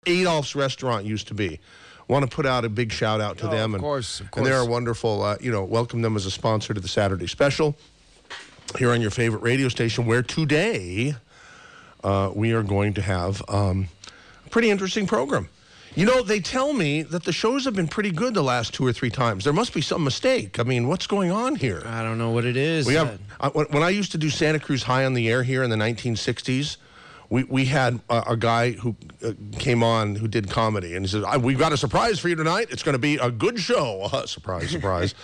Adolph's Restaurant used to be. Want to put out a big shout out to them. Of course. And they're wonderful. Welcome them as a sponsor to the Saturday Special here on your favorite radio station, where today we are going to have a pretty interesting program. You know, they tell me that the shows have been pretty good the last 2 or 3 times. There must be some mistake. I mean, what's going on here? I don't know what it is. When I used to do Santa Cruz High on the Air here in the 1960s, we had a guy who came on who did comedy, and he said, "We've got a surprise for you tonight. It's going to be a good show." Surprise, surprise.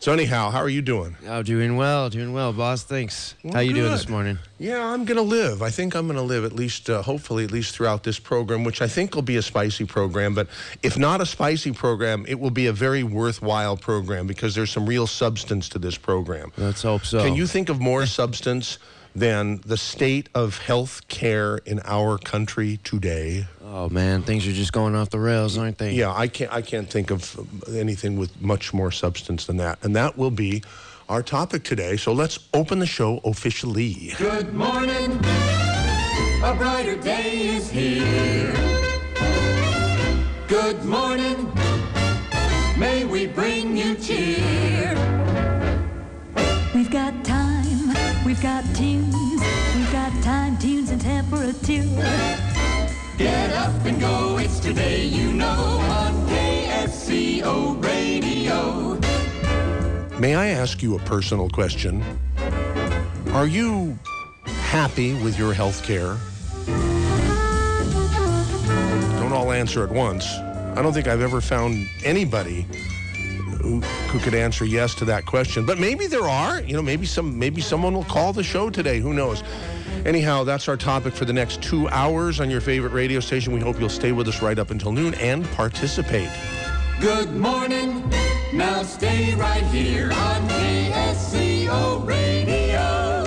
So anyhow, how are you doing? Oh, doing well, boss. Thanks. Well, how you doing this morning? Yeah, I'm going to live. I think I'm going to live at least, hopefully, at least throughout this program, which I think will be a spicy program. But if not a spicy program, it will be a very worthwhile program because there's some real substance to this program. Let's hope so. Can you think of more substance than the state of health care in our country today? Oh man, things are just going off the rails, aren't they? Yeah, I can't think of anything with much more substance than that. And that will be our topic today. So let's open the show officially. Good morning, a brighter day is here. Good morning, may we bring you cheer. We've got time, we've got tunes, we've got time, tunes, and temperature. Get up and go, it's today, you know, on KSCO Radio. May I ask you a personal question? Are you happy with your health care? Don't all answer at once. I don't think I've ever found anybody who could answer yes to that question. But maybe there are. You know, maybe someone will call the show today. Who knows? Anyhow, that's our topic for the next 2 hours on your favorite radio station. We hope you'll stay with us right up until noon and participate. Good morning. Now stay right here on KSCO Radio.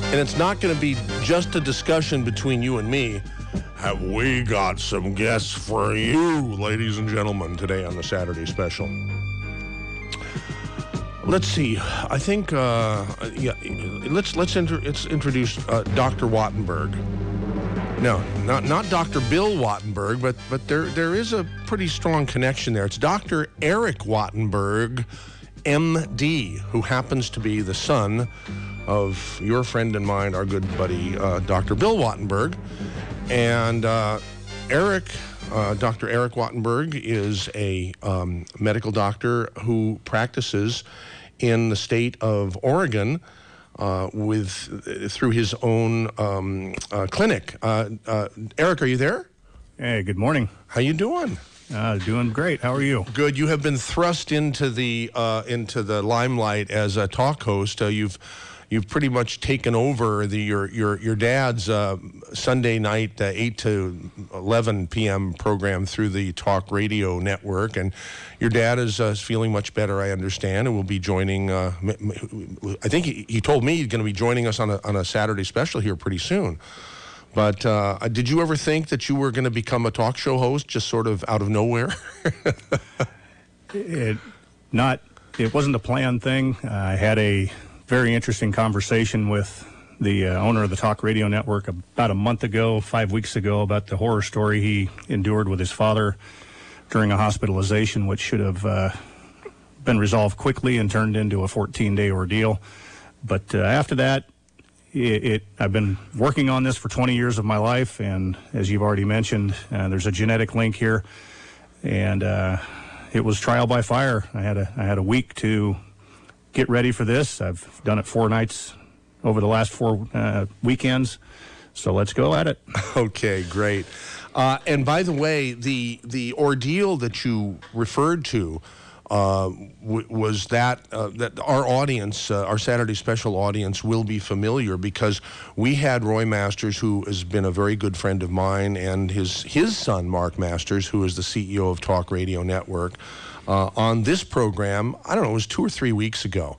And it's not going to be just a discussion between you and me. Have we got some guests for you, ladies and gentlemen, today on the Saturday Special? Let's see. I think, let's introduce Dr. Wattenberg. No, not Dr. Bill Wattenberg, but there is a pretty strong connection there. It's Dr. Eric Wattenberg, M.D., who happens to be the son of your friend and mine, our good buddy, Dr. Bill Wattenberg. And Dr. Eric Wattenberg is a medical doctor who practices in the state of Oregon through his own clinic. Eric, are you there? Hey, good morning. How you doing? Doing great. How are you? Good. You have been thrust into the limelight as a talk host. You've pretty much taken over your dad's Sunday night 8 to 11 p.m. program through the talk radio network, and your dad is feeling much better, I understand, and will be joining. I think he told me he's going to be joining us on a Saturday Special here pretty soon. But did you ever think that you were going to become a talk show host just sort of out of nowhere? It wasn't a planned thing. I had a very interesting conversation with the owner of the Talk Radio Network about a month ago, 5 weeks ago, about the horror story he endured with his father during a hospitalization, which should have been resolved quickly and turned into a 14-day ordeal. But after that, I've been working on this for 20 years of my life, and as you've already mentioned, there's a genetic link here, and it was trial by fire. I had a week to get ready for this. I've done it 4 nights over the last 4 weekends, so let's go at it. Okay, great. And by the way, the ordeal that you referred to was that our audience, our Saturday special audience, will be familiar because we had Roy Masters, who has been a very good friend of mine, and his son, Mark Masters, who is the CEO of Talk Radio Network, on this program, I don't know, it was 2 or 3 weeks ago.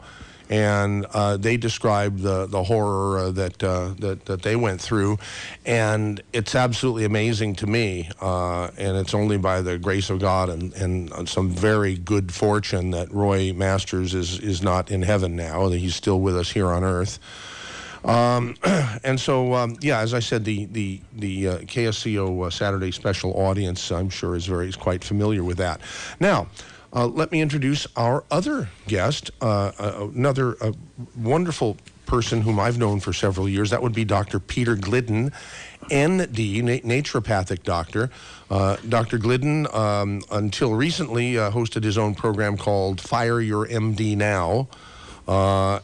And they described the horror that they went through, and it's absolutely amazing to me. And it's only by the grace of God and some very good fortune that Roy Masters is not in heaven now; that he's still with us here on earth. And so, yeah, as I said, the KSCO Saturday special audience, I'm sure, is quite familiar with that. Now. Let me introduce our other guest, another wonderful person whom I've known for several years. That would be Dr. Peter Glidden, ND, naturopathic doctor. Dr. Glidden, until recently, hosted his own program called Fire Your MD Now.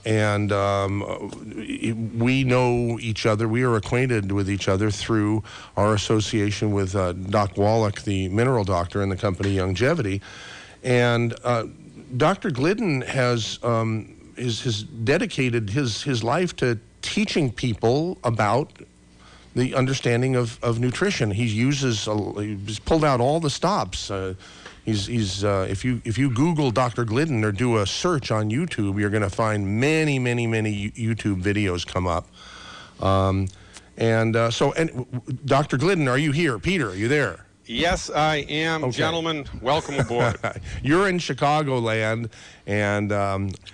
And we know each other. We are acquainted with each other through our association with Doc Wallach, the mineral doctor in the company Longevity. And Dr. Glidden has dedicated his life to teaching people about the understanding of nutrition. He's pulled out all the stops. If you Google Dr. Glidden or do a search on YouTube, you're going to find many YouTube videos come up. And Dr. Glidden, are you here? Peter, are you there? Yes, I am. Okay. Gentlemen, welcome aboard. You're in Chicagoland and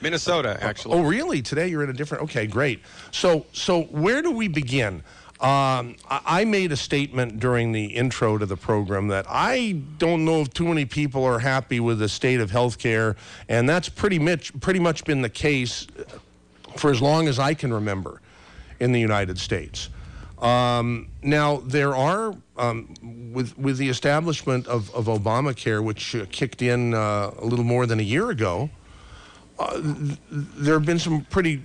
Minnesota, actually. Oh, really? Today you're in a different. Okay, great. So where do we begin? I made a statement during the intro to the program that I don't know if too many people are happy with the state of healthcare, and that's pretty much been the case for as long as I can remember in the United States. Now, there are, with the establishment of Obamacare, which kicked in a little more than a year ago, there have been some pretty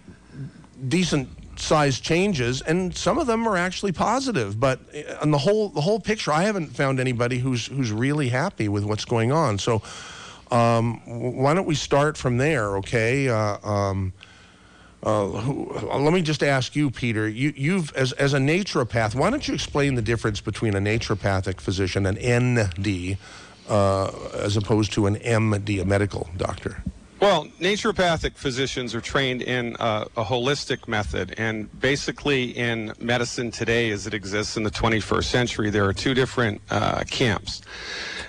decent-sized changes, and some of them are actually positive. But on the whole picture, I haven't found anybody who's really happy with what's going on. So why don't we start from there, okay? Let me just ask you, Peter, you've as a naturopath, why don't you explain the difference between a naturopathic physician, an ND, as opposed to an MD, a medical doctor? Well, naturopathic physicians are trained in a holistic method, and basically in medicine today as it exists in the 21st century, there are two different camps.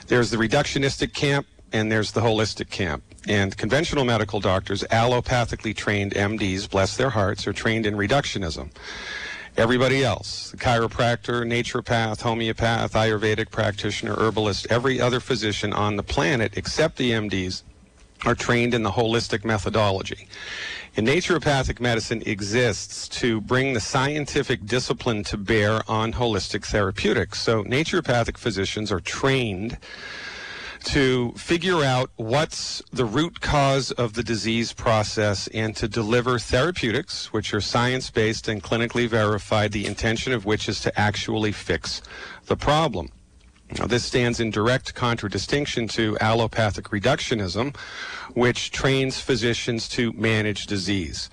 There's the reductionistic camp, and there's the holistic camp. And conventional medical doctors, allopathically trained MDs, bless their hearts, are trained in reductionism. Everybody else, the chiropractor, naturopath, homeopath, Ayurvedic practitioner, herbalist, every other physician on the planet except the MDs are trained in the holistic methodology. And naturopathic medicine exists to bring the scientific discipline to bear on holistic therapeutics. So naturopathic physicians are trained to figure out what's the root cause of the disease process and to deliver therapeutics which are science-based and clinically verified, the intention of which is to actually fix the problem. Now, this stands in direct contradistinction to allopathic reductionism, which trains physicians to manage disease.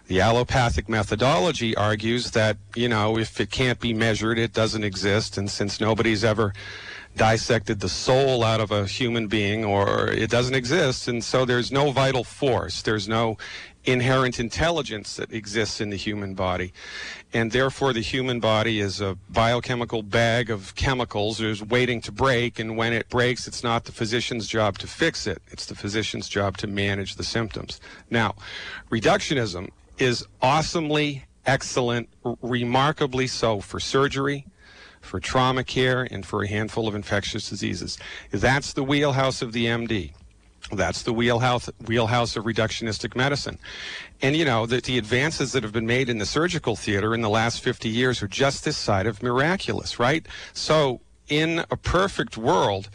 The allopathic methodology argues that, if it can't be measured, it doesn't exist, and since nobody's ever dissected the soul out of a human being, or it doesn't exist, and so there's no vital force, there's no inherent intelligence that exists in the human body, and therefore the human body is a biochemical bag of chemicals that is waiting to break, and when it breaks, it's not the physician's job to fix it, it's the physician's job to manage the symptoms. Now, reductionism is awesomely excellent, remarkably so for surgery, for trauma care, and for a handful of infectious diseases. That's the wheelhouse of the MD. That's the wheelhouse of reductionistic medicine. And the advances that have been made in the surgical theater in the last 50 years are just this side of miraculous, right? So in a perfect world,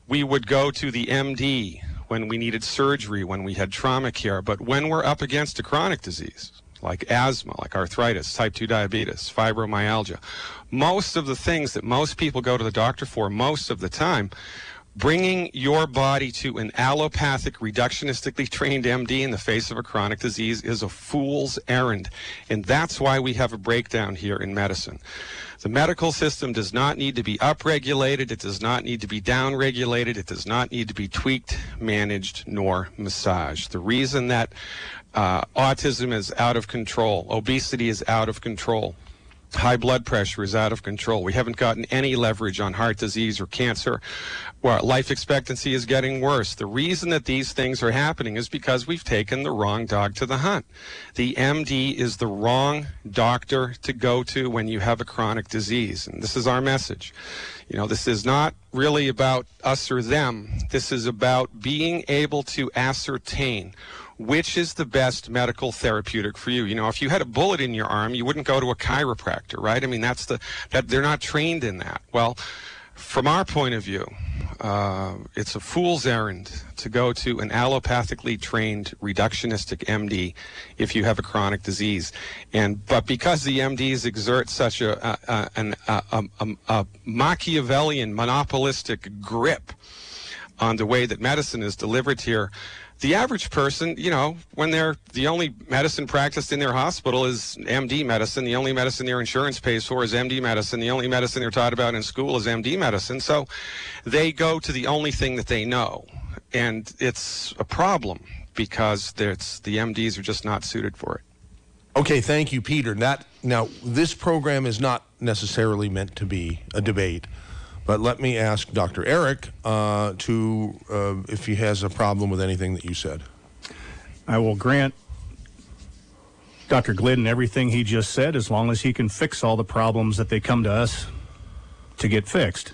we would go to the MD when we needed surgery, when we had trauma care. But when we're up against a chronic disease, like asthma, like arthritis, type 2 diabetes, fibromyalgia, most of the things that most people go to the doctor for most of the time Bringing your body to an allopathic, reductionistically trained MD in the face of a chronic disease is a fool's errand. And that's why we have a breakdown here in medicine. The medical system does not need to be upregulated. It does not need to be downregulated. It does not need to be tweaked, managed, nor massaged. The reason that autism is out of control, obesity is out of control, high blood pressure is out of control, we haven't gotten any leverage on heart disease or cancer, well, life expectancy is getting worse. The reason that these things are happening is because we've taken the wrong dog to the hunt. The MD is the wrong doctor to go to when you have a chronic disease. And this is our message. You know, this is not really about us or them. This is about being able to ascertain which is the best medical therapeutic for you. You know, if you had a bullet in your arm, you wouldn't go to a chiropractor, right? I mean, that they're not trained in that. Well, from our point of view, it's a fool's errand to go to an allopathically trained reductionistic MD if you have a chronic disease. But because the MDs exert such a Machiavellian, monopolistic grip on the way that medicine is delivered here, the average person, you know, when they're the only medicine practiced in their hospital is MD medicine, the only medicine their insurance pays for is MD medicine, the only medicine they're taught about in school is MD medicine. So they go to the only thing that they know. And it's a problem because the MDs are just not suited for it. Okay, thank you, Peter. Now, this program is not necessarily meant to be a debate. But let me ask Dr. Eric if he has a problem with anything that you said. I will grant Dr. Glidden everything he just said as long as he can fix all the problems that they come to us to get fixed.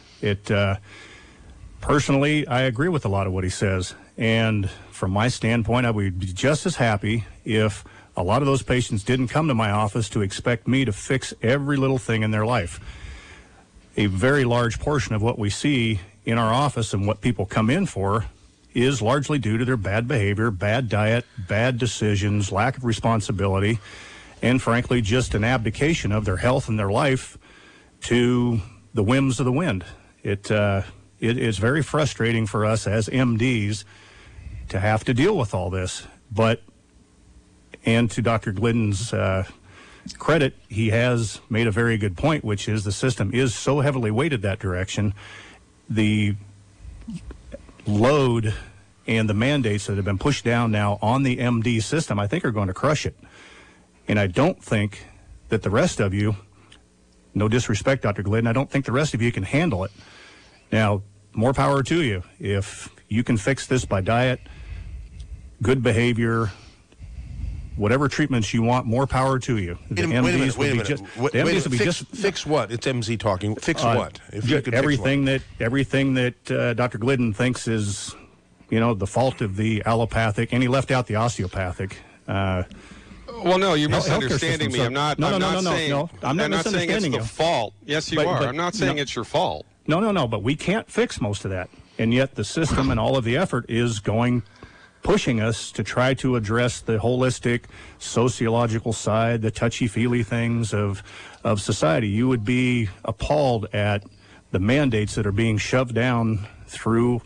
Personally, I agree with a lot of what he says. And from my standpoint, I would be just as happy if a lot of those patients didn't come to my office to expect me to fix every little thing in their life. A very large portion of what we see in our office and what people come in for is largely due to their bad behavior, bad diet, bad decisions, lack of responsibility, and frankly, just an abdication of their health and their life to the whims of the wind. It is very frustrating for us as MDs to have to deal with all this. And to Dr. Glidden's credit, he has made a very good point, which is the system is so heavily weighted that direction. The load and the mandates that have been pushed down now on the MD system, I think, are going to crush it. And I don't think that the rest of you, no disrespect, Dr. Glidden, I don't think the rest of you can handle it. Now, more power to you. If you can fix this by diet, good behavior, whatever treatments you want, more power to you. Wait a minute. Fix what? It's MZ talking. Fix what? If you could everything that Dr. Glidden thinks is, the fault of the allopathic, and he left out the osteopathic. Well, no, you're misunderstanding me. I'm not saying it's the fault. Yes, you are. I'm not saying it's your fault. No, but we can't fix most of that. And yet the system and all of the effort is pushing us to try to address the holistic sociological side, the touchy-feely things of society. You would be appalled at the mandates that are being shoved down through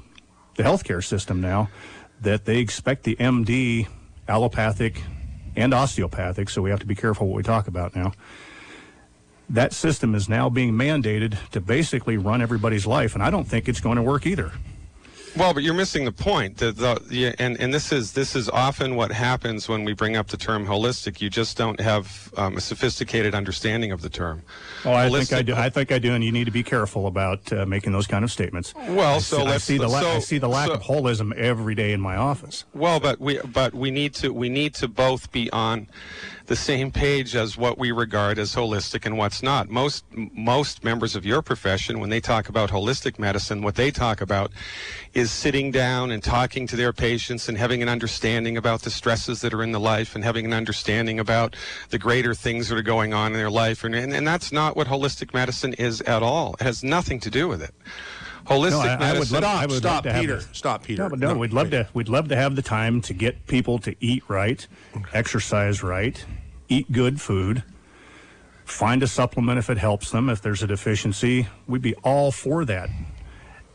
the healthcare system now, that they expect the MD, allopathic, and osteopathic, so we have to be careful what we talk about now. That system is now being mandated to basically run everybody's life, and I don't think it's going to work either. Well, but you're missing the point. And this is often what happens when we bring up the term holistic. You just don't have a sophisticated understanding of the term. Oh, I think I do, and you need to be careful about making those kind of statements. Well, I see the lack of holism every day in my office. Well, but we need to both be on the same page as what we regard as holistic and what's not. Most members of your profession, when they talk about holistic medicine, what they talk about is sitting down and talking to their patients and having an understanding about the stresses that are in the life and having an understanding about the greater things that are going on in their life. And that's not what holistic medicine is at all. It has nothing to do with it. Holistic medicine. Stop, Peter. We'd love to have the time to get people to eat right, exercise right, eat good food, find a supplement if it helps them, if there's a deficiency. We'd be all for that.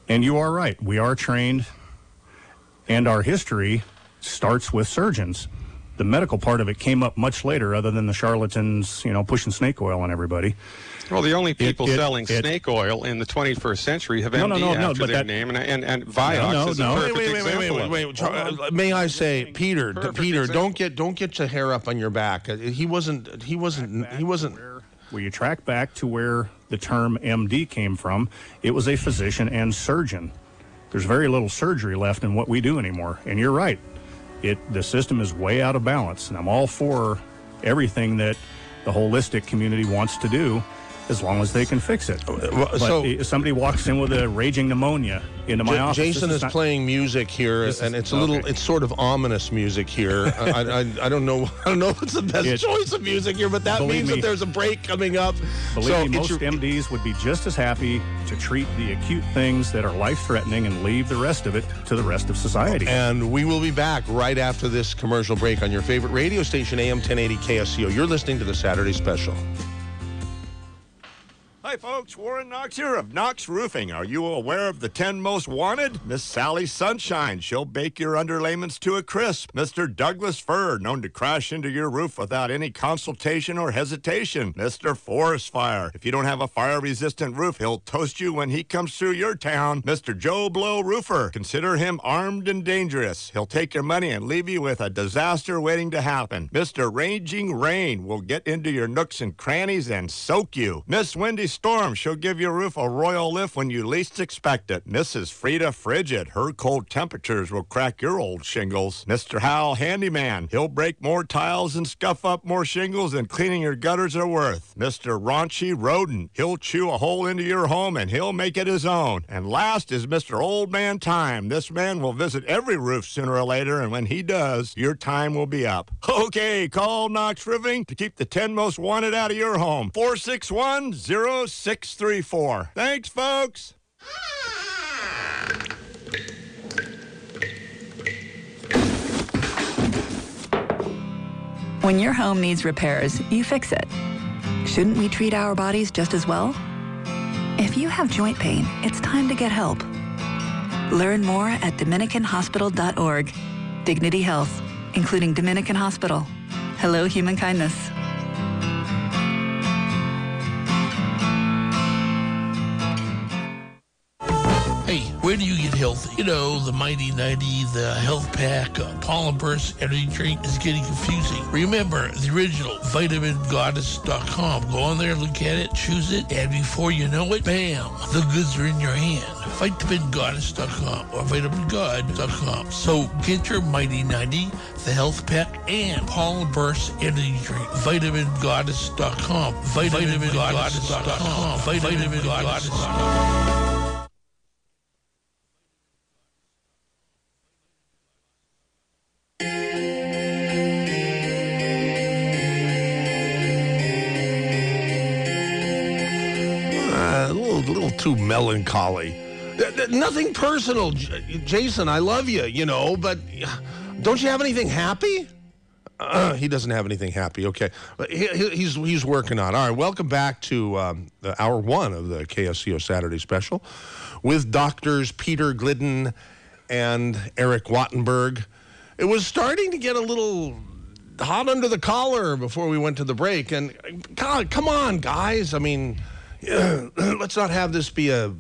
And you are right. We are trained, and our history starts with surgeons. The medical part of it came up much later, other than the charlatans, pushing snake oil on everybody. Well, the only people selling snake oil in the 21st century have MD after their name, and Vioxx is a perfect example. Wait. May I say, Peter, don't get your hair up on your back. He wasn't. Where you track back to where the term MD came from, it was a physician and surgeon. There's very little surgery left in what we do anymore. And you're right. The system is way out of balance, and I'm all for everything that the holistic community wants to do, as long as they can fix it. But if somebody walks in with a raging pneumonia into my office. Jason is playing music here, and it's it's sort of ominous music here. I don't know if it's the best choice of music here, but that means that there's a break coming up. Believe me, most MDs would be just as happy to treat the acute things that are life-threatening and leave the rest of it to the rest of society. And we will be back right after this commercial break on your favorite radio station, AM 1080 KSCO. You're listening to the Saturday Special. Hi folks, Warren Knox here of Knox Roofing. Are you aware of the 10 most wanted? Miss Sally Sunshine, she'll bake your underlayments to a crisp. Mr. Douglas Fir, known to crash into your roof without any consultation or hesitation. Mr. Forest Fire, if you don't have a fire-resistant roof, he'll toast you when he comes through your town. Mr. Joe Blow Roofer, consider him armed and dangerous. He'll take your money and leave you with a disaster waiting to happen. Mr. Raging Rain will get into your nooks and crannies and soak you. Miss Wendy Storm, she'll give your roof a royal lift when you least expect it. Mrs. Frida Frigid, her cold temperatures will crack your old shingles. Mr. Hal Handyman, he'll break more tiles and scuff up more shingles than cleaning your gutters are worth. Mr. Raunchy Rodent, he'll chew a hole into your home and he'll make it his own. And last is Mr. Old Man Time. This man will visit every roof sooner or later, and when he does, your time will be up. Okay, call Knox Roofing to keep the 10 most wanted out of your home. 461-0634. Thanks, folks. When your home needs repairs, you fix it. Shouldn't we treat our bodies just as well? If you have joint pain, it's time to get help. Learn more at DominicanHospital.org. Dignity Health, including Dominican Hospital. Hello, human kindness. Hey, where do you get healthy? You know, the Mighty 90, the Health Pack, Pollen Burst Energy Drink is getting confusing. Remember, the original VitaminGoddess.com. Go on there, look at it, choose it, and before you know it, bam, the goods are in your hand. VitaminGoddess.com or VitaminGod.com. So get your Mighty 90, the Health Pack, and Pollen Burst Energy Drink. VitaminGoddess.com. VitaminGoddess.com. VitaminGoddess.com. A little too melancholy. Nothing personal, Jason. I love you, but don't you have anything happy? He doesn't have anything happy. Okay, but he's working on it. All right, welcome back to hour one of the KSCO Saturday Special with doctors Peter Glidden and Eric Wattenburg. It was starting to get a little hot under the collar before we went to the break, and God, come on, guys. I mean, let's not have this be a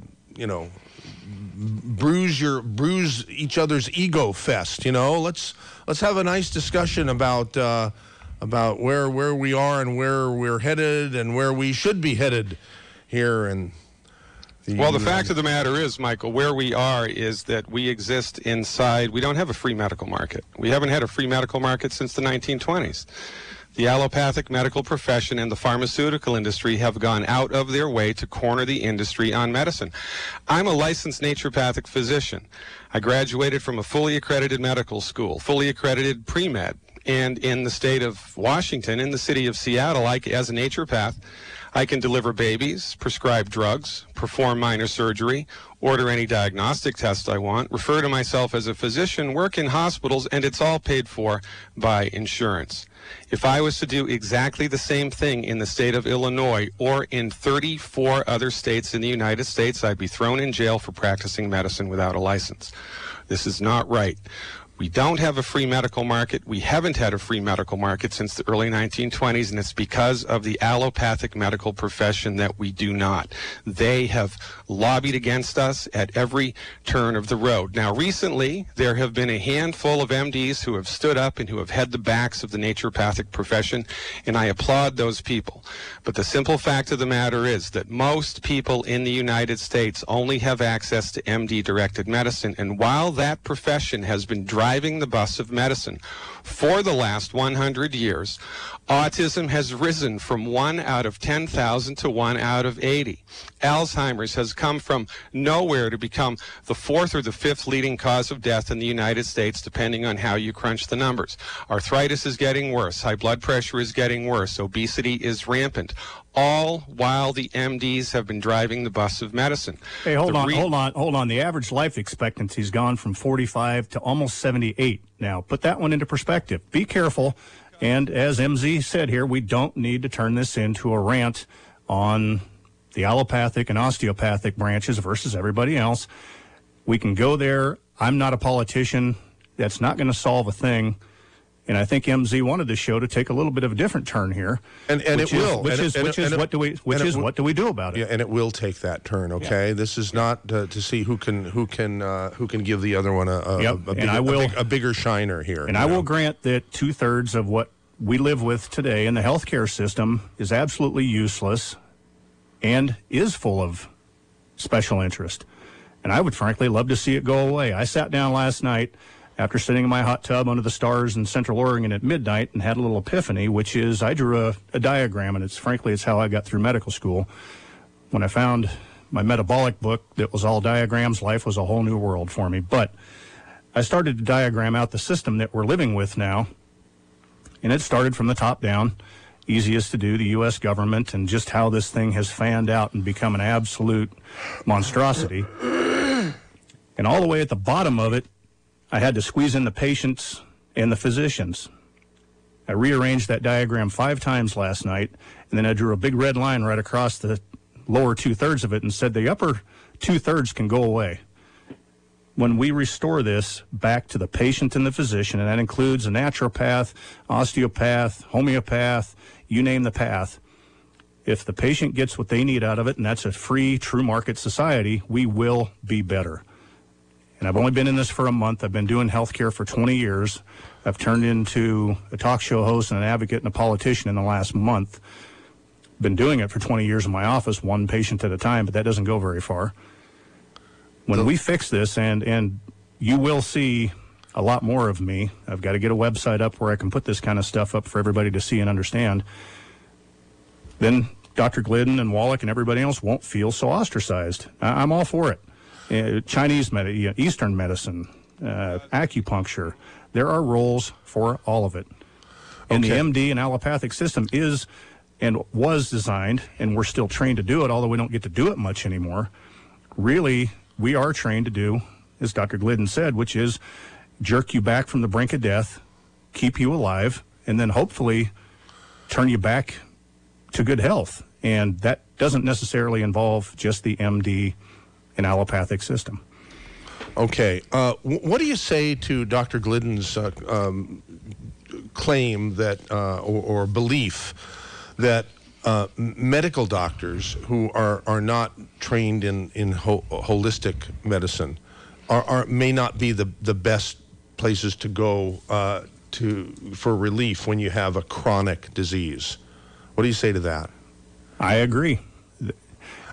bruise each other's ego fest. Let's have a nice discussion about where we are and where we're headed and where we should be headed here. And well, the fact of the matter is, Michael, where we are is that we exist inside. We don't have a free medical market. We haven't had a free medical market since the 1920s. The allopathic medical profession and the pharmaceutical industry have gone out of their way to corner the industry on medicine. I'm a licensed naturopathic physician. I graduated from a fully accredited medical school, fully accredited pre-med. And in the state of Washington, in the city of Seattle, as a naturopath, I can deliver babies, prescribe drugs, perform minor surgery, order any diagnostic test I want, refer to myself as a physician, work in hospitals, and it's all paid for by insurance. If I was to do exactly the same thing in the state of Illinois or in 34 other states in the United States, I'd be thrown in jail for practicing medicine without a license. This is not right. We don't have a free medical market. We haven't had a free medical market since the early 1920s, and it's because of the allopathic medical profession that we do not. They have lobbied against us at every turn of the road. Now, recently, there have been a handful of MDs who have stood up and who have had the backs of the naturopathic profession, and I applaud those people. But the simple fact of the matter is that most people in the United States only have access to MD-directed medicine, and while that profession has been driving the bus of medicine for the last 100 years, autism has risen from 1 out of 10,000 to 1 out of 80. Alzheimer's has come from nowhere to become the 4th or the 5th leading cause of death in the United States, depending on how you crunch the numbers. Arthritis is getting worse. High blood pressure is getting worse. Obesity is rampant. All while the MDs have been driving the bus of medicine. Hey, hold on. The average life expectancy's gone from 45 to almost 78 now. Put that one into perspective. Be careful. And as MZ said here, we don't need to turn this into a rant on the allopathic and osteopathic branches versus everybody else. We can go there. I'm not a politician. That's not going to solve a thing. And I think MZ wanted the show to take a little bit of a different turn here, and it will. What do we do about it? Yeah, and it will take that turn. Okay, this is not to see who can give the other one a bigger shiner here. And I will grant that 2/3 of what we live with today in the healthcare system is absolutely useless, and is full of special interest. And I would frankly love to see it go away. I sat down last night after sitting in my hot tub under the stars in Central Oregon at midnight and had a little epiphany, which is I drew a diagram, and it's how I got through medical school. When I found my metabolic book that was all diagrams, life was a whole new world for me. But I started to diagram out the system that we're living with now, and it started from the top down, easiest to do, the U.S. government, and just how this thing has fanned out and become an absolute monstrosity. And all the way at the bottom of it, I had to squeeze in the patients and the physicians. I rearranged that diagram 5 times last night, and then I drew a big red line right across the lower 2/3 of it and said the upper 2/3 can go away. When we restore this back to the patient and the physician, and that includes a naturopath, osteopath, homeopath, you name the path, if the patient gets what they need out of it, and that's a free, true market society, we will be better. And I've only been in this for a month. I've been doing healthcare for 20 years. I've turned into a talk show host and an advocate and a politician in the last month. Been doing it for 20 years in my office, one patient at a time, but that doesn't go very far. When we fix this, and you will see a lot more of me, I've got to get a website up where I can put this kind of stuff up for everybody to see and understand, then Dr. Glidden and Wallach and everybody else won't feel so ostracized. I'm all for it. Chinese medicine, Eastern medicine, acupuncture. There are roles for all of it. And the MD and allopathic system is and was designed, and we're still trained to do it, although we don't get to do it much anymore. Really, we are trained to do, as Dr. Glidden said, which is jerk you back from the brink of death, keep you alive, and then hopefully turn you back to good health. And that doesn't necessarily involve just the MD and allopathic system. Okay. What do you say to Dr. Glidden's claim that, or belief that medical doctors who are not trained in holistic medicine may not be the best places to go for relief when you have a chronic disease? What do you say to that? I agree.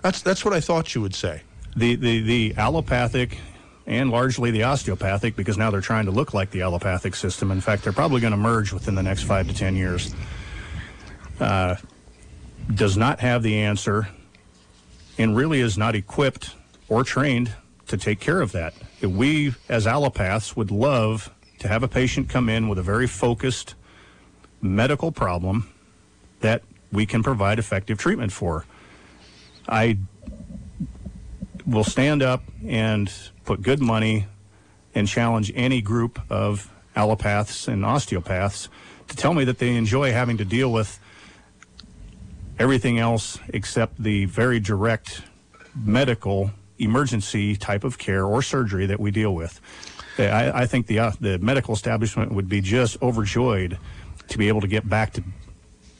That's what I thought you would say. The allopathic and largely the osteopathic, because now they're trying to look like the allopathic system. In fact, they're probably going to merge within the next 5 to 10 years. Does not have the answer and really is not equipped or trained to take care of that. We, as allopaths, would love to have a patient come in with a very focused medical problem that we can provide effective treatment for. I will stand up and put good money and challenge any group of allopaths and osteopaths to tell me that they enjoy having to deal with everything else except the very direct medical emergency type of care or surgery that we deal with. I think the medical establishment would be just overjoyed to be able to get back to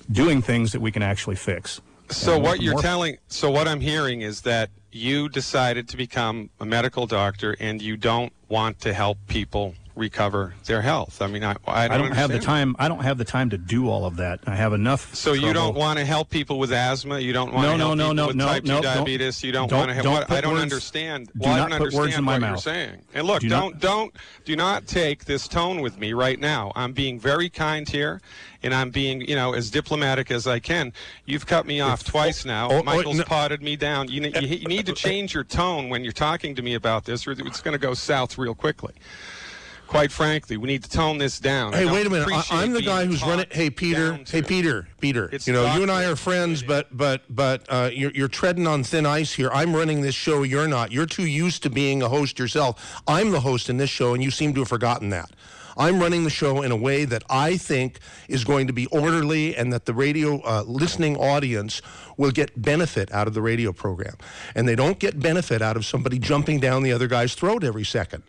doing things that we can actually fix. So what I'm hearing is that you decided to become a medical doctor and you don't want to help people recover their health. I mean, I don't have the time. I don't have the time to do all of that. I have enough. So trouble. You don't want to help people with asthma. You don't want to help people with type 2 diabetes. You don't want to help. I don't understand. I don't understand what you're saying. And look, do not take this tone with me right now. I'm being very kind here, and I'm being, as diplomatic as I can. You've cut me off twice now. Michael's potted me down. You need to change your tone when you're talking to me about this, or it's going to go south real quickly. Quite frankly, we need to tone this down. Hey, wait a minute. I'm the guy who's running. Hey, Peter. Hey, Peter. You and I are friends, but you're treading on thin ice here. I'm running this show. You're not. You're too used to being a host yourself. I'm the host in this show, and you seem to have forgotten that. I'm running the show in a way that I think is going to be orderly and that the radio listening audience will get benefit out of the radio program. And they don't get benefit out of somebody jumping down the other guy's throat every second.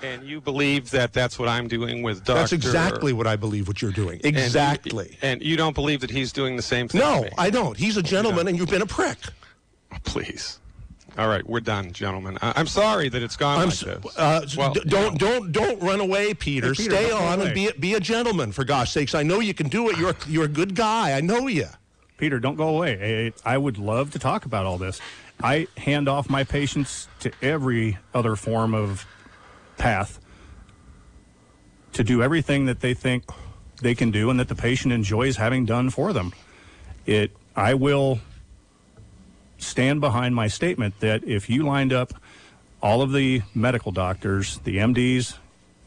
And you believe that that's what I'm doing with Dr. That's exactly what I believe what you're doing. Exactly. And you don't believe that he's doing the same thing? No, I don't. He's a gentleman, and you've been a prick. Oh, please. All right, we're done, gentlemen. I'm sorry that it's gone like this. Don't run away, Peter. Hey, Peter, stay on and be a gentleman, for gosh sakes. I know you can do it. You're a good guy. I know you. Peter, don't go away. I would love to talk about all this. I hand off my patients to every other form of path to do everything that they think they can do and that the patient enjoys having done for them. I will stand behind my statement that if you lined up all of the medical doctors, the MDs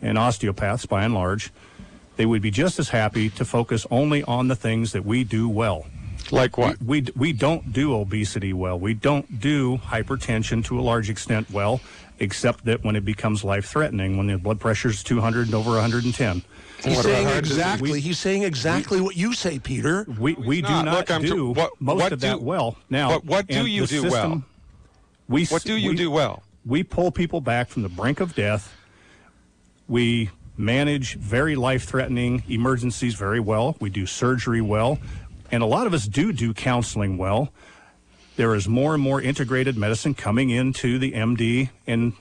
and osteopaths by and large, they would be just as happy to focus only on the things that we do well. Like what? We don't do obesity well. We don't do hypertension to a large extent well, except that when it becomes life-threatening, when the blood pressure is 200 and over 110. He's saying exactly what you say, Peter. We do not do most of that well. Now, what do you do well? What do you do well? We pull people back from the brink of death. We manage very life-threatening emergencies very well. We do surgery well. And a lot of us do counseling well. There is more and more integrated medicine coming into the MD and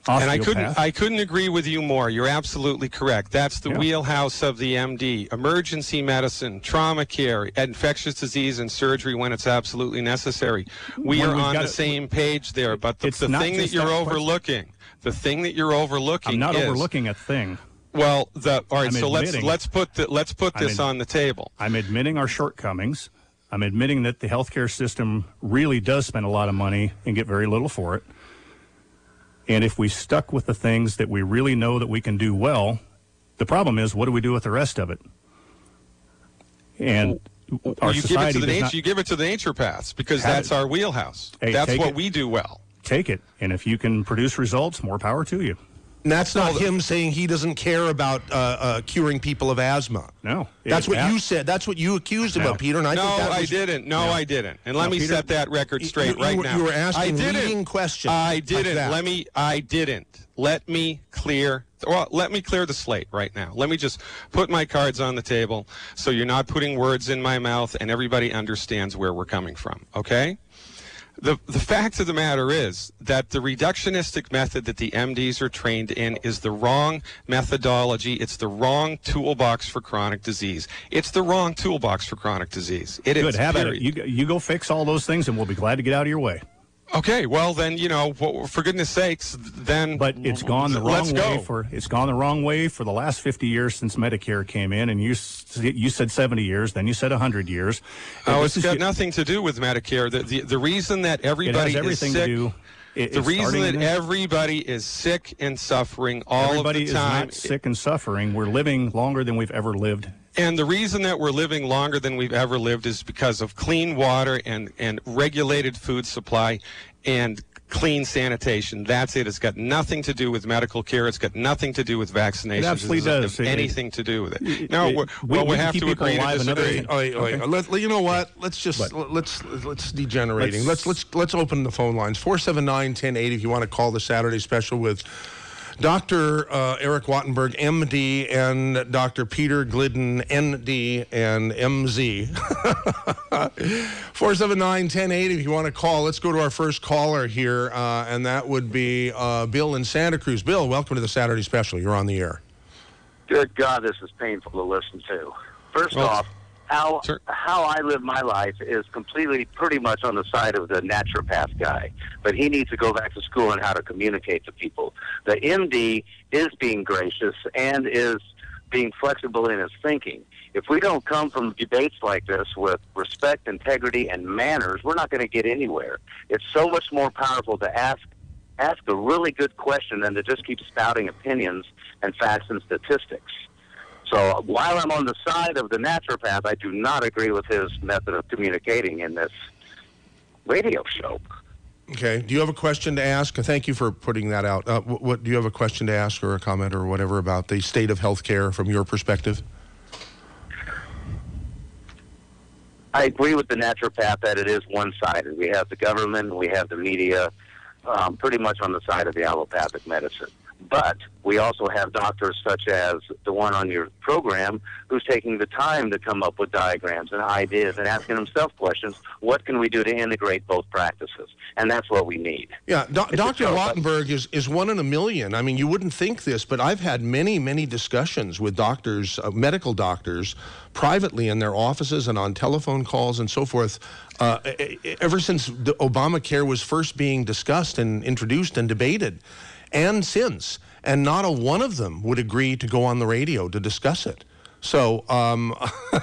osteopath. And I couldn't agree with you more. You're absolutely correct. That's the wheelhouse of the MD. Emergency medicine, trauma care, infectious disease, and surgery when it's absolutely necessary. We are on the same page there. But the thing that you're overlooking, I'm not overlooking a thing. Well, all right. So let's put this on the table. I'm admitting our shortcomings. I'm admitting that the healthcare system really does spend a lot of money and get very little for it. And if we stuck with the things that we really know that we can do well, the problem is, what do we do with the rest of it? And our society you give it to the naturopaths because that's our wheelhouse. Hey, that's what we do well. Take it. And if you can produce results, more power to you. And that's not him saying he doesn't care about curing people of asthma. No. That's what you said. That's what you accused him of, Peter. And I didn't. I didn't. And let me set that record straight right now. You were asking leading questions. I didn't. I didn't. Let me clear the slate right now. Let me just put my cards on the table so you're not putting words in my mouth and everybody understands where we're coming from, okay? The fact of the matter is that the reductionistic method that the MDs are trained in is the wrong methodology. It's the wrong toolbox for chronic disease. It's the wrong toolbox for chronic disease. It is. Good. Have at it. You go fix all those things, and we'll be glad to get out of your way. Okay, well then, for goodness sakes, then. But it's gone the wrong way it's gone the wrong way for the last 50 years since Medicare came in, and you said 70 years, then you said 100 years. Oh, it's got nothing to do with Medicare. The reason that everybody is sick. The reason that everybody is sick and suffering all of the time. Everybody is not sick and suffering. We're living longer than we've ever lived And the reason that we're living longer than we've ever lived is because of clean water and regulated food supply and clean sanitation. That's it. It's got nothing to do with medical care. It's got nothing to do with vaccinations. It absolutely does. Anything to do with it. No, we have to agree to disagree. Okay. You know what? Let's degenerating. Let's open the phone lines. 479-1080 if you want to call the Saturday special with Dr. Eric Wattenburg, MD, and Dr. Peter Glidden, ND, and MZ. 479-1080 if you want to call. Let's go to our first caller here, and that would be Bill in Santa Cruz. Bill, welcome to the Saturday special. You're on the air. Good God, this is painful to listen to. First off, how I live my life is completely pretty much on the side of the naturopath guy. But he needs to go back to school on how to communicate to people. The MD is being gracious and is being flexible in his thinking. If we don't come from debates like this with respect, integrity, and manners, we're not going to get anywhere. It's so much more powerful to ask a really good question than to just keep spouting opinions and facts and statistics. So while I'm on the side of the naturopath, I do not agree with his method of communicating in this radio show. Okay. Do you have a question to ask? Thank you for putting that out. What do you have a question to ask or a comment or whatever about the state of healthcare from your perspective? I agree with the naturopath that it is one-sided. We have the government, we have the media, pretty much on the side of the allopathic medicine. But we also have doctors such as the one on your program who's taking the time to come up with diagrams and ideas and asking himself questions. What can we do to integrate both practices? And that's what we need. Yeah, Dr. Wattenburg is one in a million. I mean, you wouldn't think this, but I've had many, many discussions with doctors, medical doctors, privately in their offices and on telephone calls and so forth, ever since the Obamacare was first being discussed and introduced and debated. And since, and not a one of them would agree to go on the radio to discuss it. So,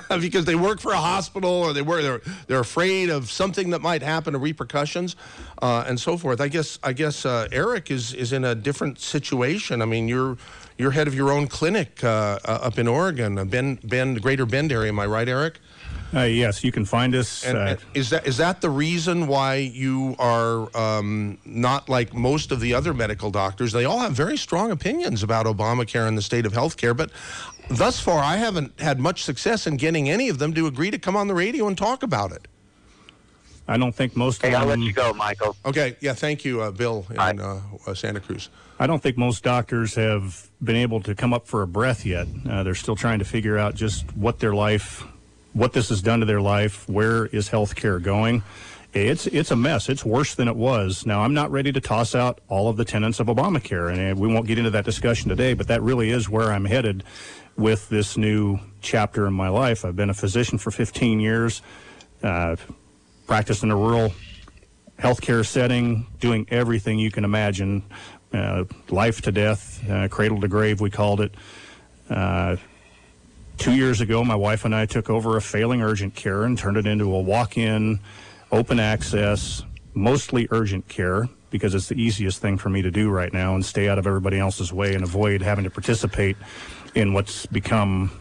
because they work for a hospital or they're afraid of something that might happen, or repercussions, and so forth. I guess Eric is in a different situation. I mean, you're head of your own clinic up in Oregon, Greater Bend area. Am I right, Eric? Yes, you can find us. And is that the reason why you are not like most of the other medical doctors? They all have very strong opinions about Obamacare and the state of healthcare, but thus far I haven't had much success in getting any of them to agree to come on the radio and talk about it. I don't think most of them... I'll let you go, Michael. Okay, yeah, thank you, Bill in Santa Cruz. I don't think most doctors have been able to come up for a breath yet. They're still trying to figure out just what this has done to their life, where is health care going. It's a mess. It's worse than it was. Now, I'm not ready to toss out all of the tenets of Obamacare, and we won't get into that discussion today, but that really is where I'm headed with this new chapter in my life. I've been a physician for 15 years, practiced in a rural healthcare setting, doing everything you can imagine, life to death, cradle to grave, we called it. 2 years ago, my wife and I took over a failing urgent care and turned it into a walk-in, open access, mostly urgent care, because it's the easiest thing for me to do right now and stay out of everybody else's way and avoid having to participate in what's become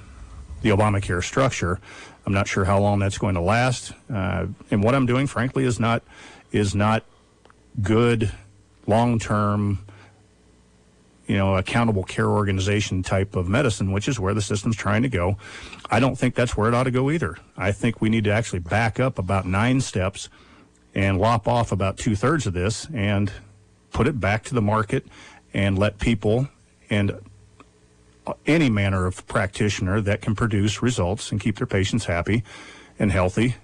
the Obamacare structure. I'm not sure how long that's going to last. And what I'm doing, frankly, is not good long-term, accountable care organization type of medicine, which is where the system's trying to go. I don't think that's where it ought to go either. I think we need to actually back up about 9 steps and lop off about 2/3 of this and put it back to the market and let people and any manner of practitioner that can produce results and keep their patients happy and healthy,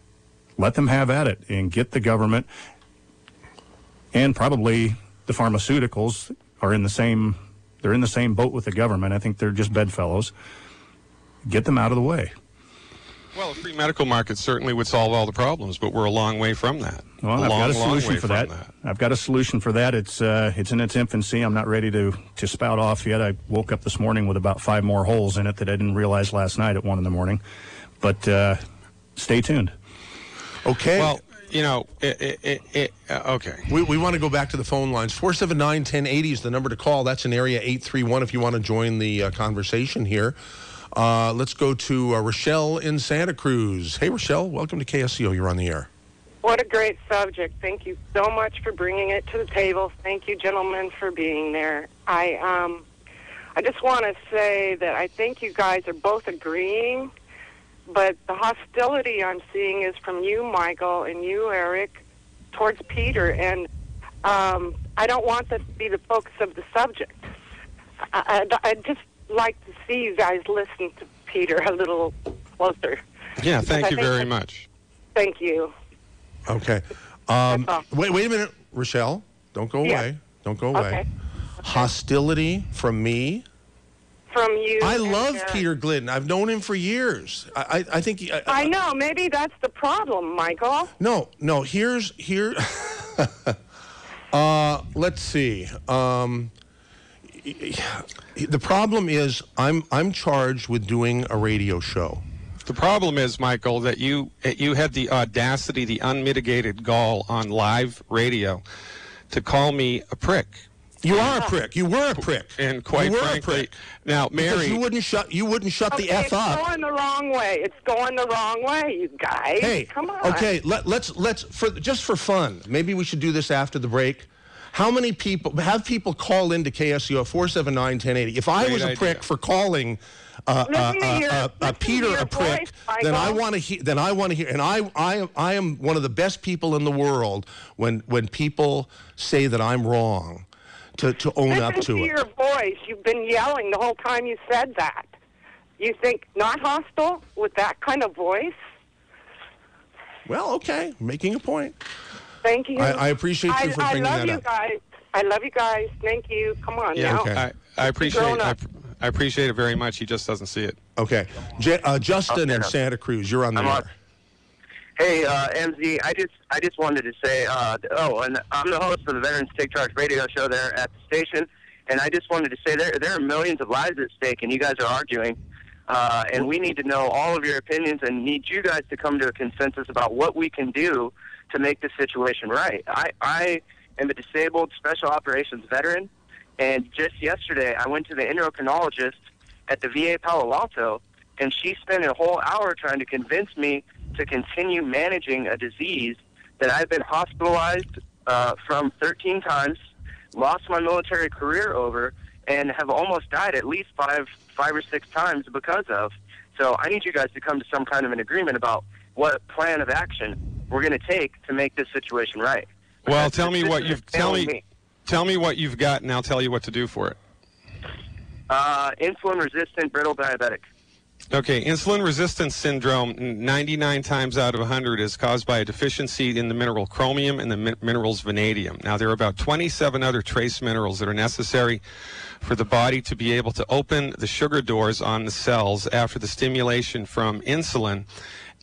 let them have at it and get the government and probably the pharmaceuticals are in the same boat with the government. I think they're just bedfellows. Get them out of the way. Well, a free medical market certainly would solve all the problems, but we're a long way from that. Well, I've got a solution for that. I've got a solution for that. It's in its infancy. I'm not ready to spout off yet. I woke up this morning with about 5 more holes in it that I didn't realize last night at 1 a.m. But stay tuned. Okay. Well, okay. We want to go back to the phone lines. 479-1080 is the number to call. That's in area 831 if you want to join the conversation here. Let's go to Rochelle in Santa Cruz. Hey, Rochelle, welcome to KSCO. You're on the air. What a great subject. Thank you so much for bringing it to the table. Thank you, gentlemen, for being there. I just want to say that I think you guys are both agreeing, but the hostility I'm seeing is from you, Michael, and you, Eric, towards Peter, and I don't want that to be the focus of the subject. I'd just like to see you guys listen to Peter a little closer. Yeah, thank you very much. Thank you. Okay. Wait a minute, Rochelle. Don't go away. Don't go away. Okay. Hostility from me? From you. I love Peter Glidden. I've known him for years. I think... I know. Maybe that's the problem, Michael. No. Here. Let's see. The problem is I'm charged with doing a radio show. The problem is, Michael, that you had the audacity, the unmitigated gall on live radio to call me a prick. You are a prick. You were a prick. And quite frankly, now, Mary, because you wouldn't shut the F up. It's going the wrong way. It's going the wrong way, you guys. Hey, come on. Okay, let's just for fun. Maybe we should do this after the break. How many people call into KSCO 479-1080? If I was a prick for calling Peter a prick, then I want to hear. Then I want to hear. And I am one of the best people in the world when people say that I'm wrong. To own up to it. Listen to your voice. You've been yelling the whole time you said that. You think not hostile with that kind of voice? Well, okay, making a point. Thank you. I appreciate you for bringing that up. I love you guys. Thank you. Come on now. Okay. I appreciate it very much. He just doesn't see it. Okay. Justin in Santa Cruz, you're on the air. Hey, MZ, I just wanted to say, and I'm the host of the Veterans Take Charge radio show there at the station, and I just wanted to say there are millions of lives at stake, and you guys are arguing, and we need to know all of your opinions and need you guys to come to a consensus about what we can do to make the situation right. I am a disabled special operations veteran, and just yesterday I went to the endocrinologist at the VA Palo Alto, and she spent a whole hour trying to convince me to continue managing a disease that I've been hospitalized from 13 times, lost my military career over, and have almost died at least five or six times because of. So I need you guys to come to some kind of an agreement about what plan of action we're going to take to make this situation right. Well, tell me what you've got, and I'll tell you what to do for it. Insulin-resistant brittle diabetic. Okay, insulin resistance syndrome 99 times out of 100 is caused by a deficiency in the mineral chromium and the minerals vanadium. Now, there are about 27 other trace minerals that are necessary for the body to be able to open the sugar doors on the cells after the stimulation from insulin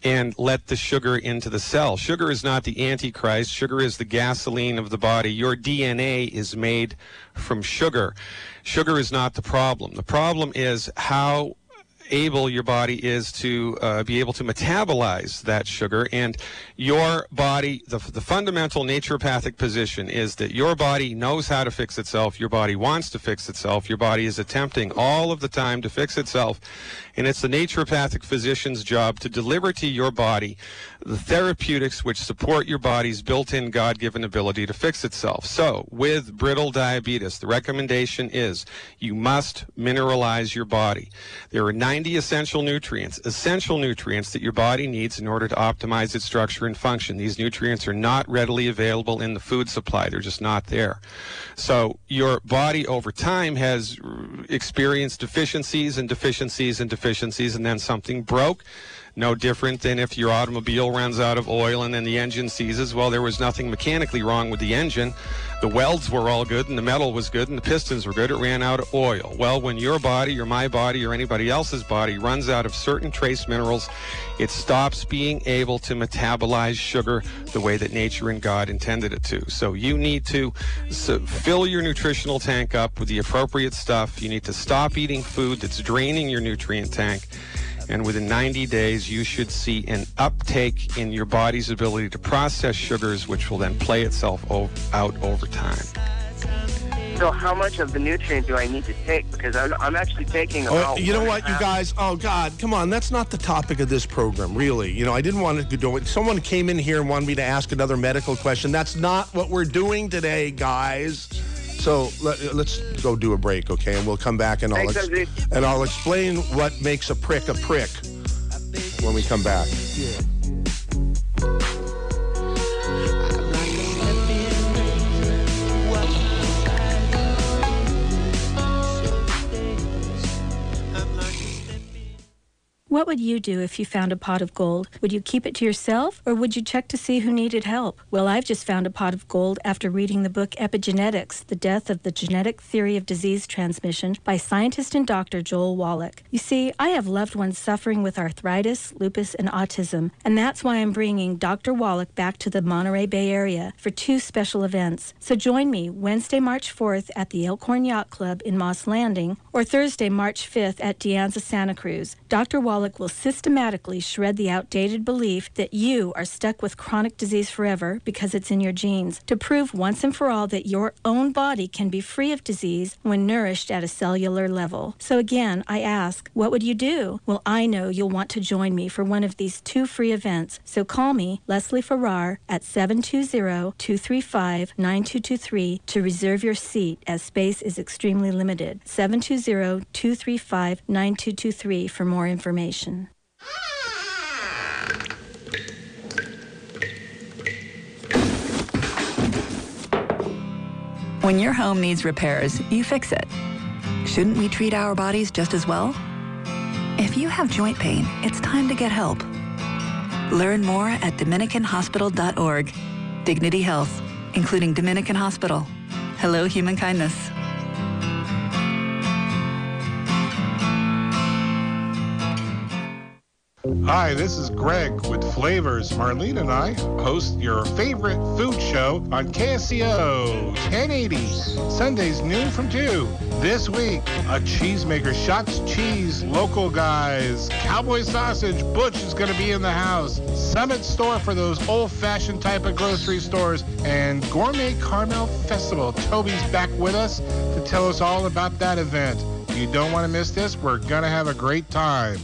and let the sugar into the cell. Sugar is not the Antichrist. Sugar is the gasoline of the body. Your DNA is made from sugar. Sugar is not the problem. The problem is how able your body is to be able to metabolize that sugar. And your body, the fundamental naturopathic position is that your body knows how to fix itself. Your body wants to fix itself. Your body is attempting all of the time to fix itself. And it's the naturopathic physician's job to deliver to your body the therapeutics which support your body's built-in God-given ability to fix itself. So with brittle diabetes, the recommendation is you must mineralize your body. There are 90 essential nutrients that your body needs in order to optimize its structure and function. These nutrients are not readily available in the food supply. They're just not there. So your body over time has experienced deficiencies, and then something broke. No different than if your automobile runs out of oil and then the engine seizes. Well, there was nothing mechanically wrong with the engine. The welds were all good and the metal was good and the pistons were good. It ran out of oil. Well, when your body or my body or anybody else's body runs out of certain trace minerals, it stops being able to metabolize sugar the way that nature and God intended it to. So you need to fill your nutritional tank up with the appropriate stuff. You need to stop eating food that's draining your nutrient tank. And within 90 days, you should see an uptake in your body's ability to process sugars, which will then play itself out over time. So how much of the nutrient do I need to take? Because I'm actually taking about... You know what, you guys? Oh, God, come on. That's not the topic of this program, really. You know, I didn't want to do it. Someone came in here and wanted me to ask another medical question. That's not what we're doing today, guys. So let's go do a break, okay? And we'll come back and I'll explain what makes a prick when we come back. Yeah. What would you do if you found a pot of gold? Would you keep it to yourself, or would you check to see who needed help? Well, I've just found a pot of gold after reading the book Epigenetics, The Death of the Genetic Theory of Disease Transmission by scientist and doctor Joel Wallach. You see, I have loved ones suffering with arthritis, lupus, and autism, and that's why I'm bringing Dr. Wallach back to the Monterey Bay Area for 2 special events. So join me Wednesday, March 4th at the Elkhorn Yacht Club in Moss Landing, or Thursday, March 5th at De Anza, Santa Cruz. Dr. Wallach will systematically shred the outdated belief that you are stuck with chronic disease forever because it's in your genes, to prove once and for all that your own body can be free of disease when nourished at a cellular level. So again, I ask, what would you do? Well, I know you'll want to join me for one of these 2 free events. So call me, Leslie Farrar, at 720-235-9223 to reserve your seat, as space is extremely limited. 720-235-9223 for more information. When your home needs repairs, you fix it. Shouldn't we treat our bodies just as well? If you have joint pain, it's time to get help. Learn more at DominicanHospital.org. Dignity Health, including Dominican Hospital. Hello, human kindness. Hi, this is Greg with Flavors. Marlene and I host your favorite food show on KSCO 1080, Sundays noon from 2. This week, a cheesemaker, Shots Cheese, local guys, Cowboy Sausage, Butch is going to be in the house, Summit Store for those old-fashioned type of grocery stores, and Gourmet Caramel Festival. Toby's back with us to tell us all about that event. You don't want to miss this. We're going to have a great time.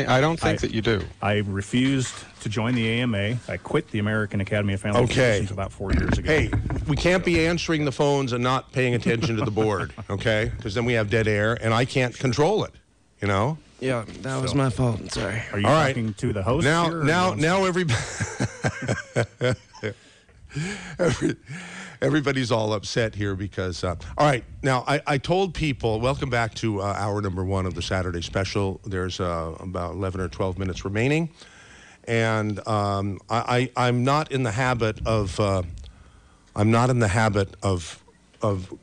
I don't think that you do. I refused to join the AMA. I quit the American Academy of Family Physicians about 4 years ago. Hey, we can't be answering the phones and not paying attention to the board, okay? Because then we have dead air, and I can't control it, you know? Yeah, that was my fault. Sorry. Are you talking to the host here? Now everybody's all upset here because, all right, now I told people, welcome back to hour number 1 of the Saturday special. There's about 11 or 12 minutes remaining. And I'm not in the habit of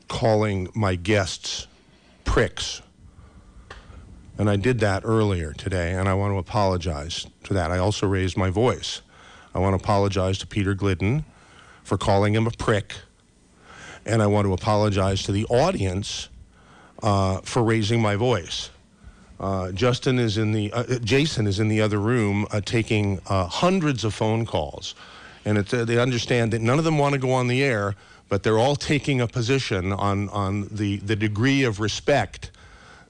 calling my guests pricks. And I did that earlier today, and I want to apologize for that. I also raised my voice. I want to apologize to Peter Glidden for calling him a prick. And I want to apologize to the audience for raising my voice. Jason is in the other room taking hundreds of phone calls. And they understand that none of them want to go on the air, but they're all taking a position on the degree of respect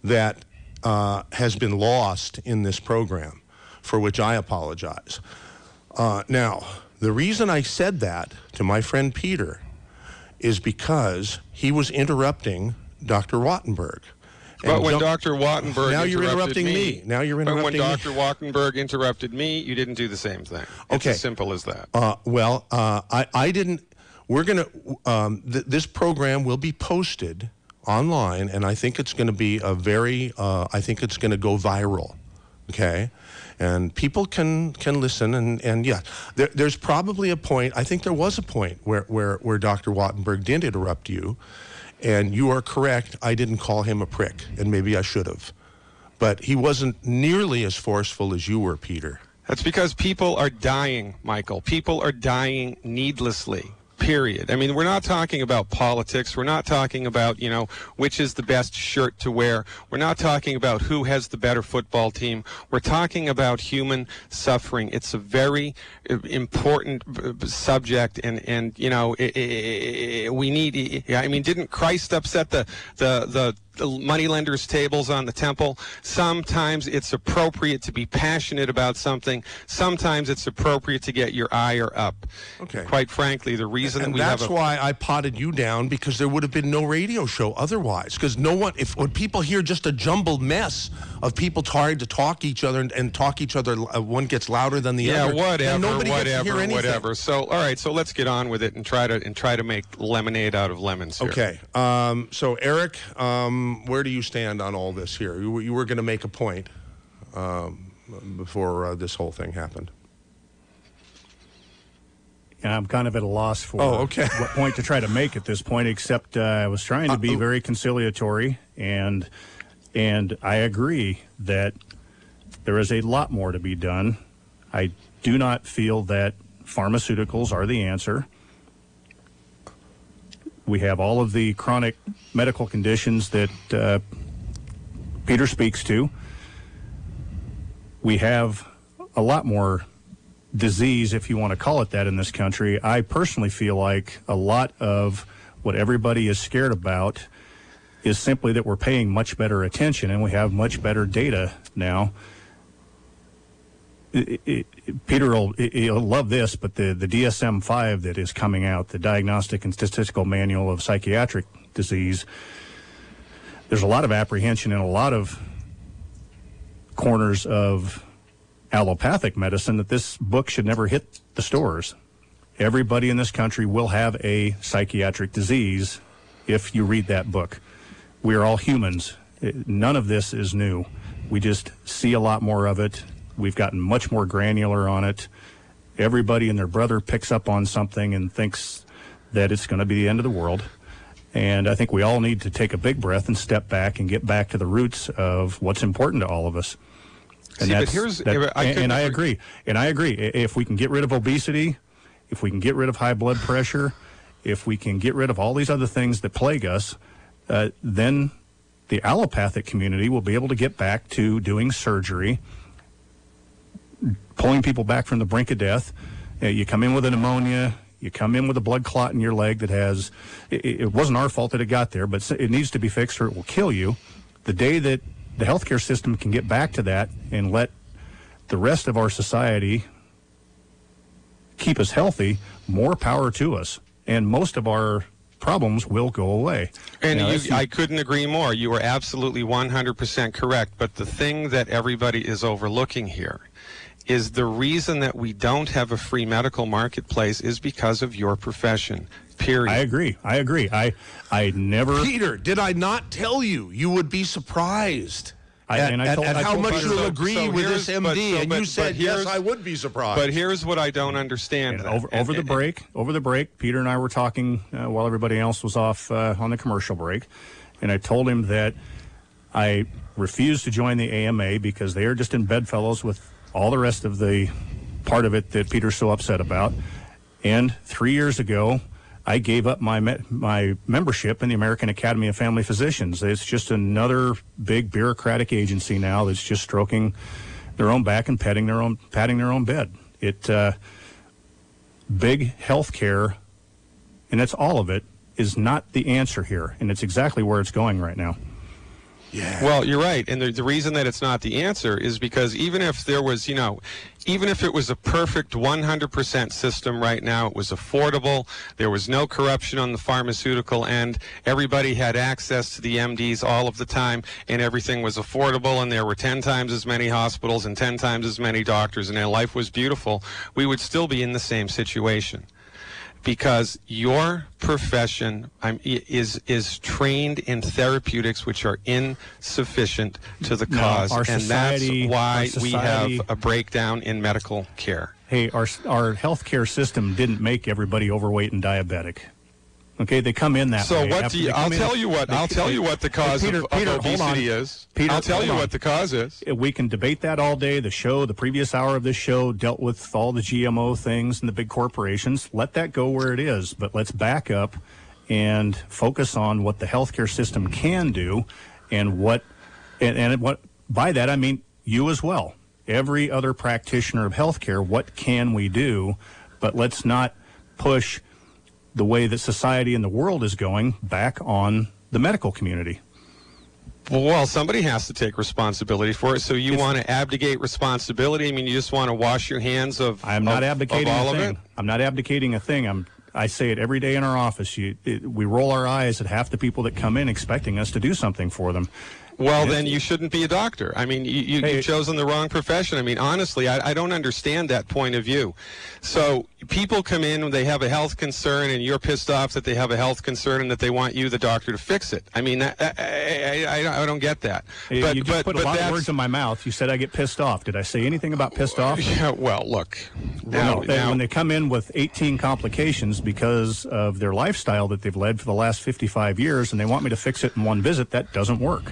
that has been lost in this program, for which I apologize. Now, the reason I said that to my friend Peter is because he was interrupting Dr. Wattenberg. But when Dr. Wattenberg now you're interrupting me. Now you're interrupting me. But when Dr. Wattenberg interrupted me, you didn't do the same thing. It's as simple as that. I didn't. We're going to. This program will be posted online, and I think it's going to be a very. I think it's going to go viral. Okay. And people can listen, and yeah, there's probably a point. I think there was a point where Dr. Wattenberg did interrupt you, and you are correct. I didn't call him a prick, and maybe I should have, but he wasn't nearly as forceful as you were, Peter. That's because people are dying, Michael. People are dying needlessly. period. I mean, we're not talking about politics. We're not talking about, which is the best shirt to wear. We're not talking about who has the better football team. We're talking about human suffering. It's a very important subject, and we need. I mean, didn't Christ upset the moneylenders' tables on the temple? Sometimes it's appropriate to be passionate about something. Sometimes it's appropriate to get your ire up. Okay. Quite frankly, the reason that we that's why I potted you down, because there would have been no radio show otherwise. Because no one, when people hear just a jumbled mess of people trying to talk each other and talk each other, one gets louder than the other. Whatever. So, all right. So let's get on with it and try to make lemonade out of lemons here. Okay. So Eric, where do you stand on all this here? You were going to make a point before this whole thing happened. Yeah, I'm kind of at a loss for what point to try to make at this point, except I was trying to be very conciliatory, and I agree that there is a lot more to be done. I do not feel that pharmaceuticals are the answer. We have all of the chronic medical conditions that Peter speaks to. We have a lot more disease, if you want to call it that, in this country. I personally feel like a lot of what everybody is scared about is simply that we're paying much better attention and we have much better data now. Peter will love this, but the DSM-5 that is coming out, the Diagnostic and Statistical Manual of Psychiatric Disease, there's a lot of apprehension in a lot of corners of allopathic medicine that this book should never hit the stores. Everybody in this country will have a psychiatric disease if you read that book. We are all humans. None of this is new. We just see a lot more of it. We've gotten much more granular on it. Everybody and their brother picks up on something and thinks that it's going to be the end of the world. And I think we all need to take a big breath and step back and get back to the roots of what's important to all of us. And I agree. If we can get rid of obesity, if we can get rid of high blood pressure, if we can get rid of all these other things that plague us, then the allopathic community will be able to get back to doing surgery, pulling people back from the brink of death. You come in with a pneumonia, you come in with a blood clot in your leg that has, it wasn't our fault that it got there, but it needs to be fixed or it will kill you. The day that the healthcare system can get back to that and let the rest of our society keep us healthy, more power to us. And most of our problems will go away. And I couldn't agree more. You are absolutely 100% correct. But the thing that everybody is overlooking here is the reason that we don't have a free medical marketplace is because of your profession. Period. I agree. I never... Peter, did I not tell you? You would be surprised at how much you'll agree with this MD. And you said, yes, I would be surprised. But here's what I don't understand. Over the break, Peter and I were talking while everybody else was off on the commercial break. And I told him that I refused to join the AMA because they are just in bedfellows with all the rest of the part of it that Peter's so upset about. And 3 years ago, I gave up my membership in the American Academy of Family Physicians. It's just another big bureaucratic agency now that's just stroking their own back and patting their own bed. Big health care, and that's all of it, is not the answer here, and it's exactly where it's going right now. Yeah. Well, you're right, and the reason that it's not the answer is because even if there was, even if it was a perfect 100% system right now, it was affordable, there was no corruption on the pharmaceutical end, everybody had access to the MDs all of the time, and everything was affordable, and there were 10 times as many hospitals and 10 times as many doctors, and their life was beautiful, we would still be in the same situation. Because your profession is trained in therapeutiets which are insufficient to the cause, and that's why we have a breakdown in medical care. Hey, our healthcare system didn't make everybody overweight and diabetic. Okay, they come in that so way. what do you? I'll tell you what. I'll tell you what the cause of obesity is. Peter, I'll tell you what the cause is. We can debate that all day. The previous hour of this show dealt with all the GMO things and the big corporations. Let that go where it is, but let's back up and focus on what the healthcare system can do, and what by that I mean you as well. Every other practitioner of healthcare, what can we do? But let's not push the way that society and the world is going back on the medical community. Well, somebody has to take responsibility for it. So you want to abdicate responsibility? I mean, you just want to wash your hands of I'm not abdicating all a thing. of it? I'm not abdicating a thing. I say it every day in our office. We roll our eyes at half the people that come in expecting us to do something for them. Well, then you shouldn't be a doctor. I mean, you've chosen the wrong profession. I mean, honestly, I don't understand that point of view. So people come in when they have a health concern, and you're pissed off that they have a health concern and that they want you, the doctor, to fix it. I mean, I don't get that. But, you just put a lot of words in my mouth. You said I get pissed off. Did I say anything about pissed off? Yeah, well, look. Now, when they come in with 18 complications because of their lifestyle that they've led for the last 55 years, and they want me to fix it in one visit, that doesn't work.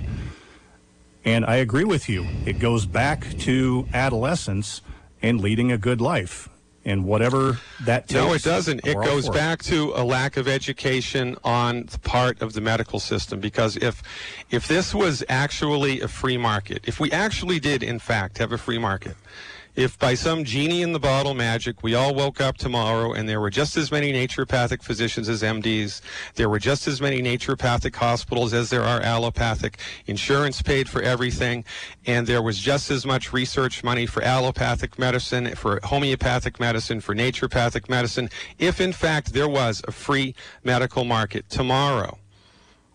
And I agree with you. It goes back to adolescence and leading a good life, and whatever that takes. No, it doesn't. It goes back to a lack of education on the part of the medical system. Because if this was actually a free market, if we actually did, in fact, have a free market, if by some genie in the bottle magic we all woke up tomorrow and there were just as many naturopathic physicians as MDs, there were just as many naturopathic hospitals as there are allopathic, insurance paid for everything, and there was just as much research money for allopathic medicine, for homeopathic medicine, for naturopathic medicine, if in fact there was a free medical market tomorrow,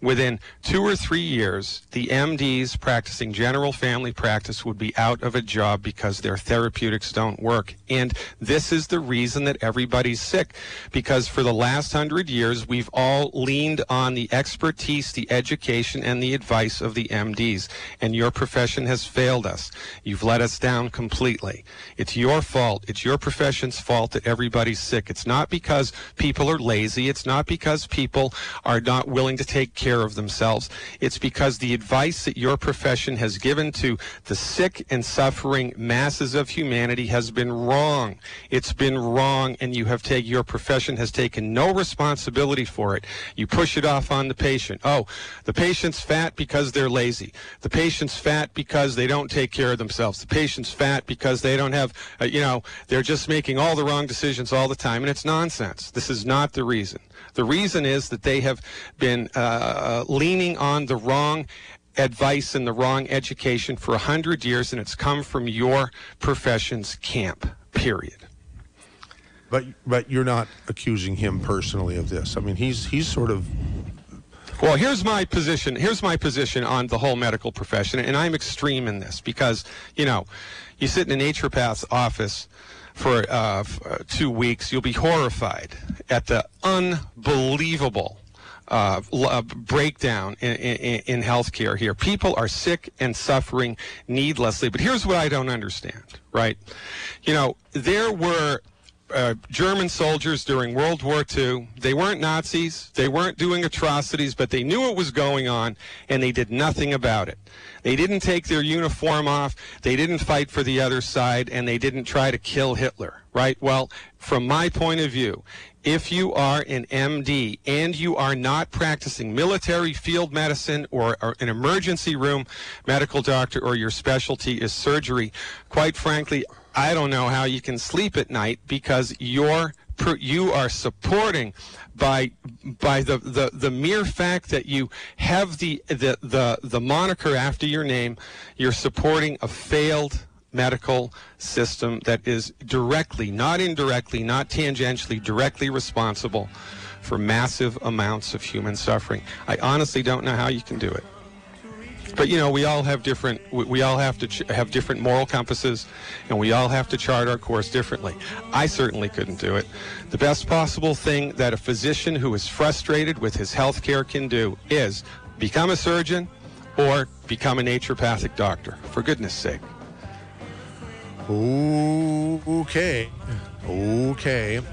within 2 or 3 years, the MDs practicing general family practice would be out of a job because their therapeutics don't work. And this is the reason that everybody's sick, because for the last 100 years, we've all leaned on the expertise, the education, and the advice of the MDs. And your profession has failed us. You've let us down completely. It's your fault. It's your profession's fault that everybody's sick. It's not because people are lazy. It's not because people are not willing to take care of themselves. It's because the advice that your profession has given to the sick and suffering masses of humanity has been wrong. It's been wrong, and your profession has taken no responsibility for it. You push it off on the patient. Oh, the patient's fat because they're lazy. The patient's fat because they don't take care of themselves. The patient's fat because they don't have, they're just making all the wrong decisions all the time, and it's nonsense. This is not the reason. The reason is that they have been leaning on the wrong advice and the wrong education for 100 years, and it's come from your profession's camp, period. But you're not accusing him personally of this. I mean, he's sort of... Well, here's my position. Here's my position on the whole medical profession, and I'm extreme in this because, you sit in a naturopath's office for 2 weeks, you'll be horrified at the unbelievable breakdown in healthcare here. People are sick and suffering needlessly. But here's what I don't understand, right? There were German soldiers during World War II. They weren't Nazis. They weren't doing atrocities, but they knew what was going on, and they did nothing about it. They didn't take their uniform off. They didn't fight for the other side, and they didn't try to kill Hitler, right? Well, from my point of view, if you are an MD and you are not practicing military field medicine or an emergency room medical doctor, or your specialty is surgery, quite frankly, I don't know how you can sleep at night, because you are supporting by the mere fact that you have the moniker after your name, you're supporting a failed medical system that is directly, not indirectly, not tangentially, directly responsible for massive amounts of human suffering. I honestly don't know how you can do it. But we all have different. We all have to have different moral compasses, and we all have to chart our course differently. I certainly couldn't do it. The best possible thing that a physician who is frustrated with his health care can do is become a surgeon or become a naturopathic doctor. For goodness sake. Okay.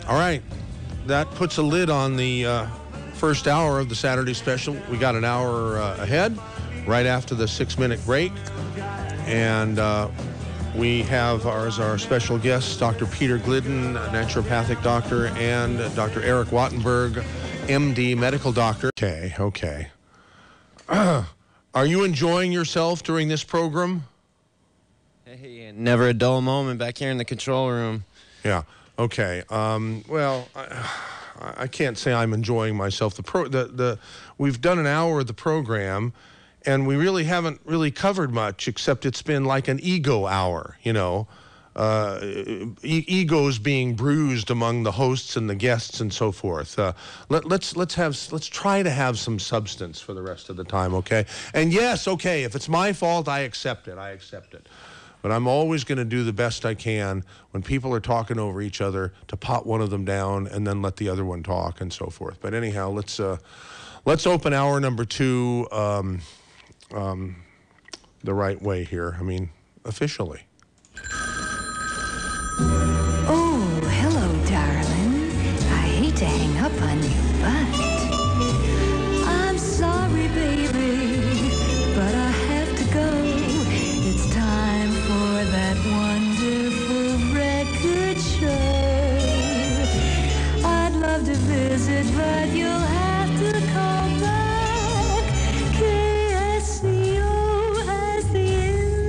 All right. That puts a lid on the first hour of the Saturday special. We got an hour ahead, right after the 6-minute break. And we have as our special guests Dr. Peter Glidden, a naturopathic doctor, and Dr. Eric Wattenburg, MD, medical doctor. Okay. Are you enjoying yourself during this program? Hey, never a dull moment back here in the control room. Yeah. Okay. Well, I can't say I'm enjoying myself. We've done an hour of the program, and we really haven't really covered much, except it's been like an ego hour, you know. Egos being bruised among the hosts and the guests and so forth. Let's try to have some substance for the rest of the time, okay? And yes, okay, if it's my fault, I accept it. But I'm always going to do the best I can when people are talking over each other to pot one of them down and then let the other one talk and so forth. But anyhow, let's open hour number 2 the right way here. I mean, officially. Oh, hello, darling. I hate to hang up on you, but I'm sorry, baby, but I have to go. It's time for that wonderful record show. I'd love to visit, but you'll have to call back. KSCO has the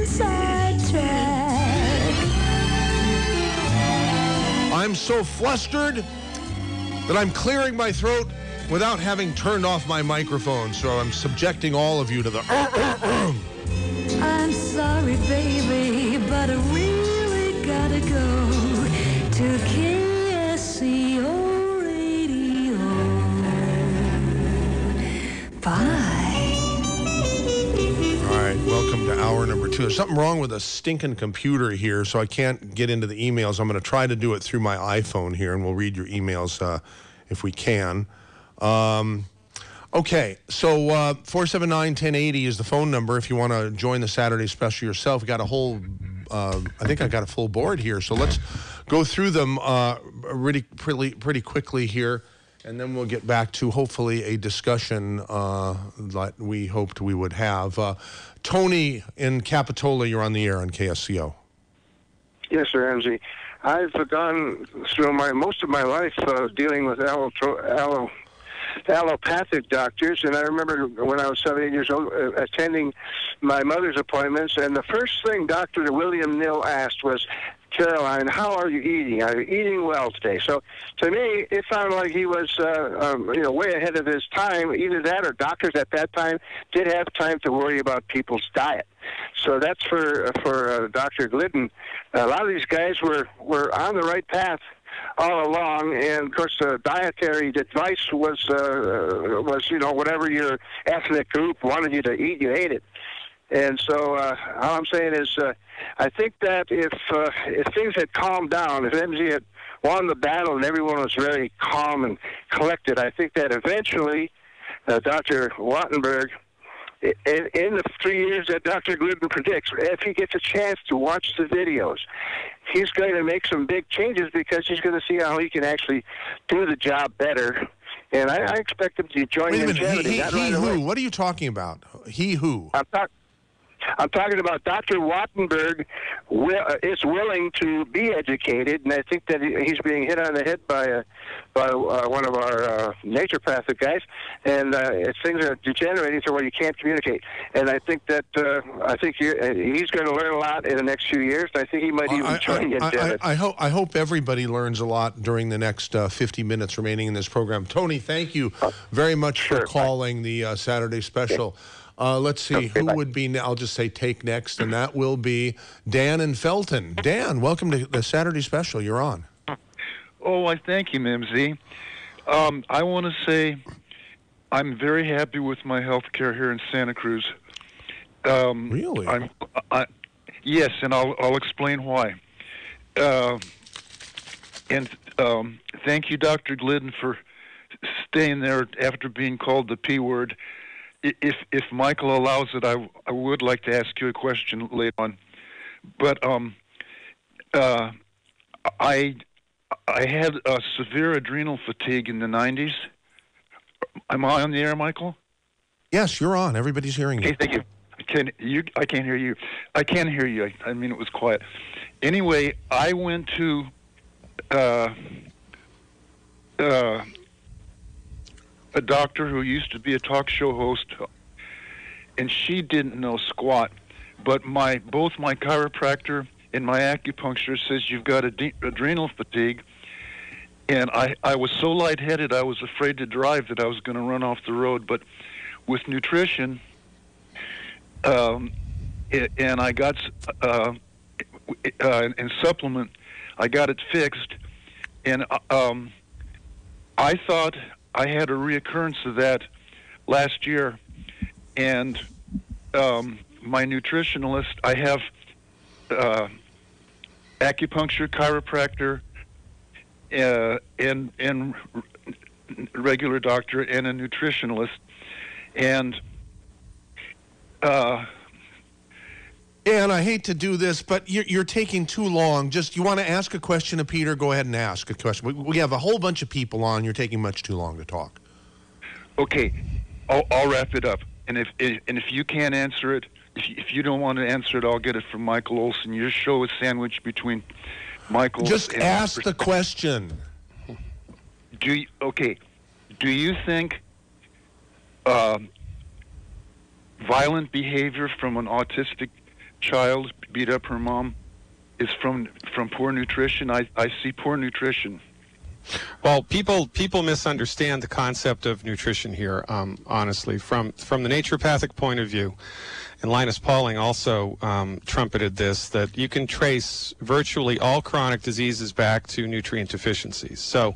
inside track. I'm so flustered that I'm clearing my throat without having turned off my microphone, so I'm subjecting all of you to the I'm sorry, baby, but I really gotta go to KSCO Radio. Bye. All right, welcome to hour number 2. There's something wrong with a stinking computer here, so I can't get into the emails. I'm going to try to do it through my iPhone here, and we'll read your emails if we can. Okay, so 479-1080 is the phone number if you want to join the Saturday special yourself. We got a whole, I think I got a full board here, so let's go through them pretty quickly here, and then we'll get back to hopefully a discussion that we hoped we would have. Tony in Capitola, you're on the air on KSCO. Yes, sir, MZ. I've gone through most of my life dealing with allopathic doctors, and I remember when I was 7 years old attending my mother's appointments, and the first thing Dr. William Nill asked was, Caroline, how are you eating? Are you eating well today? So to me, it sounded like he was way ahead of his time. Either that or doctors at that time did have time to worry about people's diet. So that's for Dr. Glidden. A lot of these guys were on the right path all along, and of course the dietary advice was whatever your ethnic group wanted you to eat, you ate it. And so all I'm saying is I think that if things had calmed down, if MZ had won the battle and everyone was very calm and collected, I think that eventually Dr. Wattenburg, in the 3 years that Dr. Glidden predicts, if he gets a chance to watch the videos, he's going to make some big changes because he's going to see how he can actually do the job better. And I expect him to join Wait a in. minute, he who? What are you talking about? He who? I'm talking about Dr. Wattenburg is willing to be educated, and I think that he's being hit on the head by one of our naturopathic guys, and things are degenerating to where you can't communicate. And I think that he's going to learn a lot in the next few years. And I think he might even join you. I hope everybody learns a lot during the next 50 minutes remaining in this program. Tony, thank you very much for calling the Saturday special. Let's see, who would be, I'll just say take next, and that will be Dan in Felton. Dan, welcome to the Saturday special. You're on. Oh, I thank you, MZ. I want to say I'm very happy with my health care here in Santa Cruz. Really? Yes, and I'll explain why. And thank you, Dr. Glidden, for staying there after being called the P word. If Michael allows it, I would like to ask you a question later on. But I had severe adrenal fatigue in the 90s. Am I on the air, Michael? Yes, you're on. Everybody's hearing you. Okay, thank you. I can't hear you. I can't hear you. I mean, it was quiet. Anyway, I went to a doctor who used to be a talk show host, and she didn't know squat. But both my chiropractor and my acupuncturist says you've got adrenal fatigue. And I was so lightheaded, I was afraid to drive that I was going to run off the road. But with nutrition, and I got and supplement, I got it fixed. And I thought I had a reoccurrence of that last year. And my nutritionalist, I have acupuncture, chiropractor, and regular doctor, and a nutritionalist. And and I hate to do this, but you're taking too long. Just, you want to ask a question to Peter? Go ahead and ask a question. We have a whole bunch of people on. You're taking much too long to talk. Okay, I'll wrap it up. And if you can't answer it, if you don't want to answer it, I'll get it from Michael Olson. Your show is sandwiched between Michael. Just ask the question. Do you think violent behavior from an autistic child, beat up her mom, is from poor nutrition? I see poor nutrition. Well, people misunderstand the concept of nutrition here, honestly. From the naturopathic point of view, and Linus Pauling also trumpeted this, that you can trace virtually all chronic diseases back to nutrient deficiencies. So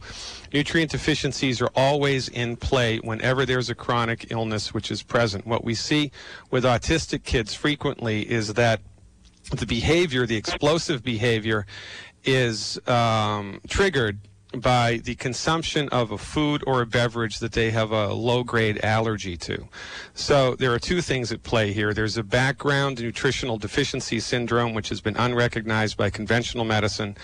nutrient deficiencies are always in play whenever there's a chronic illness which is present. What we see with autistic kids frequently is that the behavior, the explosive behavior, is triggered by the consumption of a food or a beverage that they have a low-grade allergy to. So there are two things at play here. There's a background nutritional deficiency syndrome, which has been unrecognized by conventional medicine,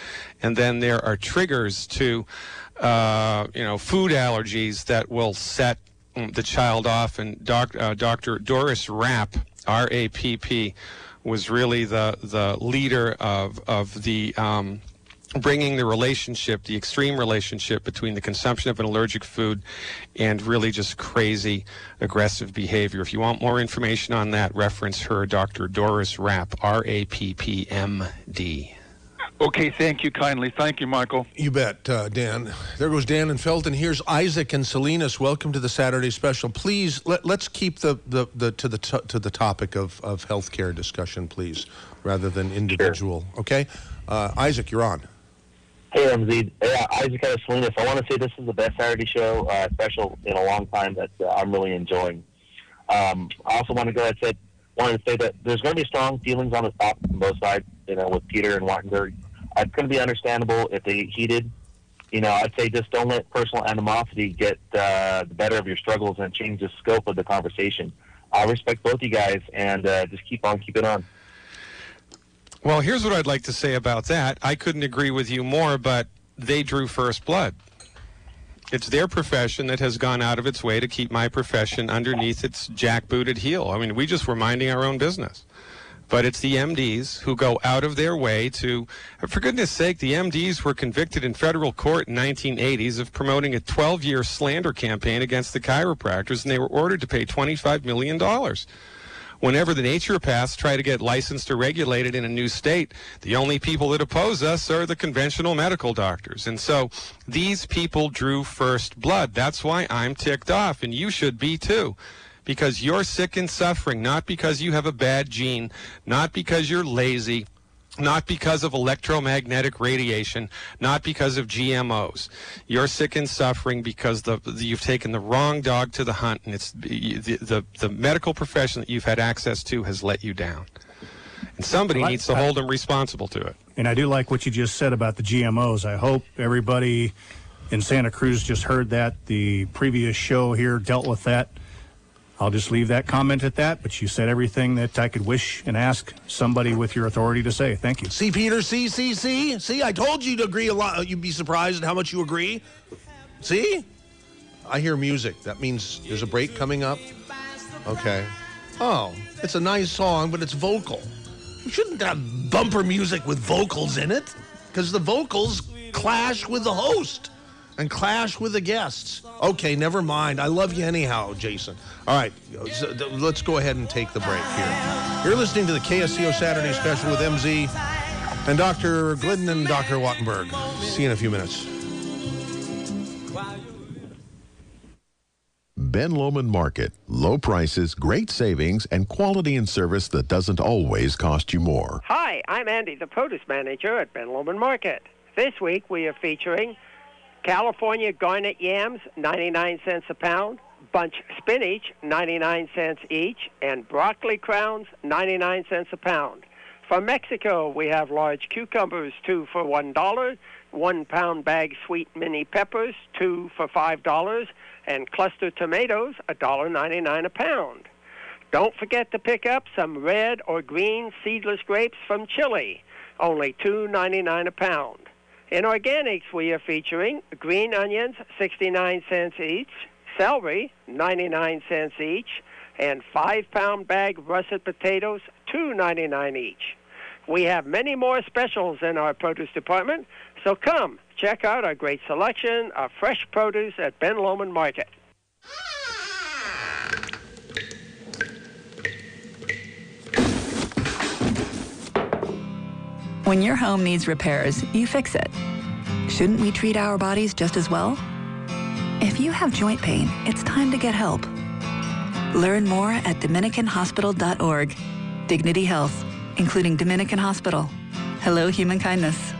and then there are triggers to food allergies that will set the child off. And Dr. Doris Rapp, R-A-P-P, was really the leader of the bringing the relationship, the extreme relationship between the consumption of an allergic food and really just crazy aggressive behavior. If you want more information on that, reference her, Dr. Doris Rapp, R-A-P-P-M-D. Okay, thank you kindly. Thank you, Michael. You bet, Dan. There goes Dan in Felton. Here's Isaac and Salinas. Welcome to the Saturday special. Please, let's keep to the topic of healthcare discussion, please, rather than individual. Sure. Okay, Isaac, you're on. Hey, MZ. Yeah, Isaac and Salinas. I want to say this is the best Saturday show special in a long time that I'm really enjoying. I also want to go ahead and wanted to say that there's going to be strong feelings on the topic from both sides. With Peter and Wattenburg, it's going to be understandable if they get heated. I'd say just don't let personal animosity get the better of your struggles and change the scope of the conversation. I respect both you guys, and just keep on keeping on. Well, here's what I'd like to say about that. I couldn't agree with you more, but they drew first blood. It's their profession that has gone out of its way to keep my profession underneath its jackbooted heel. I mean, we just were minding our own business. But it's the MDs who go out of their way to, for goodness sake, the MDs were convicted in federal court in 1980s of promoting a 12-year slander campaign against the chiropractors, and they were ordered to pay $25 million. Whenever the naturopaths try to get licensed or regulated in a new state, the only people that oppose us are the conventional medical doctors. And so these people drew first blood. That's why I'm ticked off, and you should be too. Because you're sick and suffering, not because you have a bad gene, not because you're lazy, not because of electromagnetic radiation, not because of GMOs. You're sick and suffering because you've taken the wrong dog to the hunt, and it's the medical profession that you've had access to has let you down. And somebody needs to hold them responsible to it. And I do like what you just said about the GMOs. I hope everybody in Santa Cruz just heard that. The previous show here dealt with that. I'll just leave that comment at that, but you said everything that I could wish and ask somebody with your authority to say. Thank you. See, Peter, see, I told you to agree a lot. You'd be surprised at how much you agree. See? I hear music. That means there's a break coming up? Okay. Oh, it's a nice song, but it's vocal. You shouldn't have bumper music with vocals in it, because the vocals clash with the host and clash with the guests. Okay, never mind. I love you anyhow, Jason. All right, so let's go ahead and take the break here. You're listening to the KSCO Saturday Special with MZ and Dr. Glidden and Dr. Wattenberg. See you in a few minutes. Ben Lomond Market. Low prices, great savings, and quality and service that doesn't always cost you more. Hi, I'm Andy, the produce manager at Ben Lomond Market. This week we are featuring California garnet yams, 99 cents a pound, bunch spinach, 99 cents each, and broccoli crowns, 99 cents a pound. From Mexico, we have large cucumbers, 2 for $1, 1 pound bag sweet mini peppers, 2 for $5, and cluster tomatoes, $1.99 a pound. Don't forget to pick up some red or green seedless grapes from Chile, only $2.99 a pound. In organics, we are featuring green onions, 69 cents each, celery, 99 cents each, and 5-pound bag russet potatoes, $2.99 each. We have many more specials in our produce department, so come check out our great selection of fresh produce at Ben Lomond Market. When your home needs repairs, you fix it. Shouldn't we treat our bodies just as well? If you have joint pain, it's time to get help. Learn more at DominicanHospital.org. Dignity Health, including Dominican Hospital. Hello, human kindness.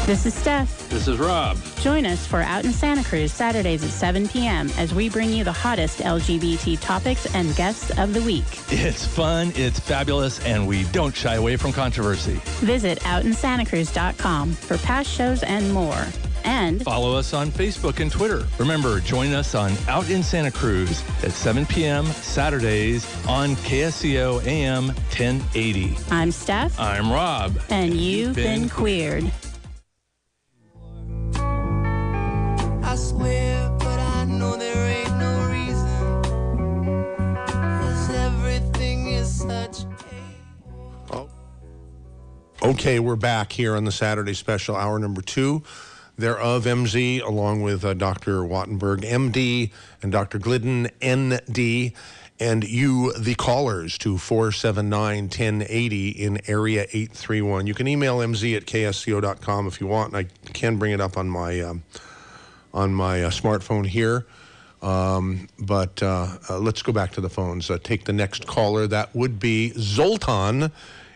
This is Steph. This is Rob. Join us for Out in Santa Cruz Saturdays at 7 p.m. as we bring you the hottest LGBT topics and guests of the week. It's fun, it's fabulous, and we don't shy away from controversy. Visit OutinSantaCruz.com for past shows and more. And follow us on Facebook and Twitter. Remember, join us on Out in Santa Cruz at 7 p.m. Saturdays on KSCO AM 1080. I'm Steph. I'm Rob. And you've been queered. I swear, but I know there ain't no reason, 'cause everything is such Okay, we're back here on the Saturday Special, hour number 2 thereof, MZ, along with Dr. Wattenberg, MD, and Dr. Glidden, ND, and you, the callers, to 479-1080 in area 831. You can email MZ at ksco.com if you want, and I can bring it up on my smartphone here. But let's go back to the phones. Take the next caller. That would be Zoltan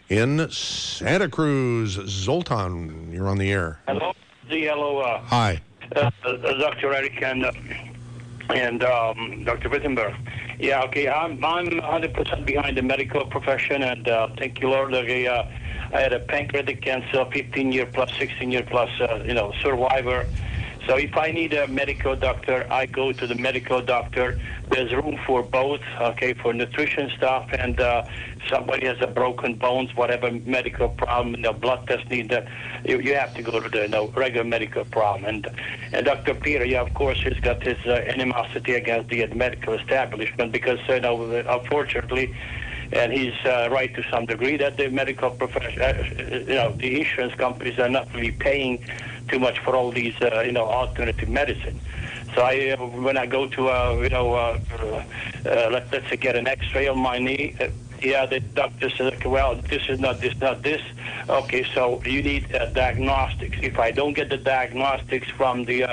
in Santa Cruz. Zoltan, you're on the air. Hello. Hello. Hi. Dr. Eric and Dr. Wittenberg. Yeah, okay. I'm 100% behind the medical profession, and thank you, Lord. I had a pancreatic cancer, 15-year plus, 16-year plus, survivor. So if I need a medical doctor, I go to the medical doctor. There's room for both, okay, for nutrition stuff, and somebody has a broken bones, whatever medical problem, blood test need, you have to go to the regular medical problem. And Dr. Peter, yeah, of course, he's got his animosity against the medical establishment because, unfortunately, and he's right to some degree that the medical profession, the insurance companies are not really paying too much for all these, alternative medicine. So when I go to, let's say get an X-ray on my knee, the doctor says, well, this is not this, not this. Okay, so you need diagnostics. If I don't get the diagnostics from the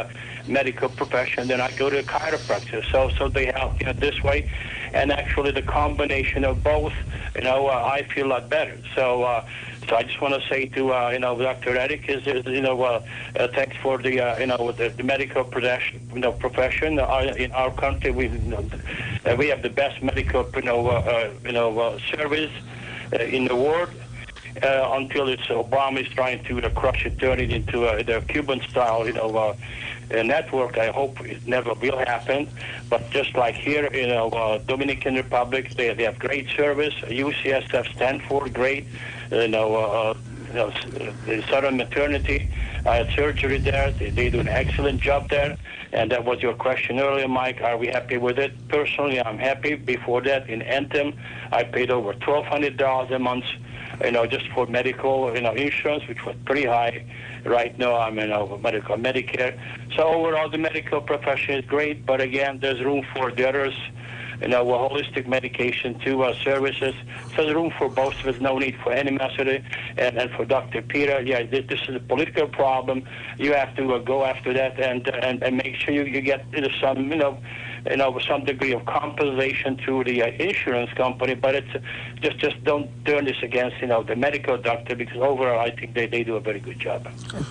medical profession, then I go to a chiropractor. So they help this way. And actually the combination of both, I feel a lot better. So I just want to say to, Dr. Eric, thanks for the medical profession. In our country, we have the best medical, service in the world. Until Obama is trying to crush it, turn it into the Cuban-style, network. I hope it never will happen. But just like here, Dominican Republic, they have great service. UCSF, Stanford, great. the Southern Maternity. I had surgery there. They do an excellent job there. And that was your question earlier, Mike. Are we happy with it? Personally, I'm happy. Before that, in Anthem, I paid over $1,200 a month, just for medical, insurance, which was pretty high. Right now, I'm in medical Medicare. So overall, the medical profession is great. But again, there's room for the others. Holistic medication too, services. So there's room for both of us. No need for any method. And for Dr. Peter, this is a political problem. You have to go after that and make sure you get some, some degree of compensation through the insurance company. But it's just don't turn this against, the medical doctor, because overall I think they do a very good job.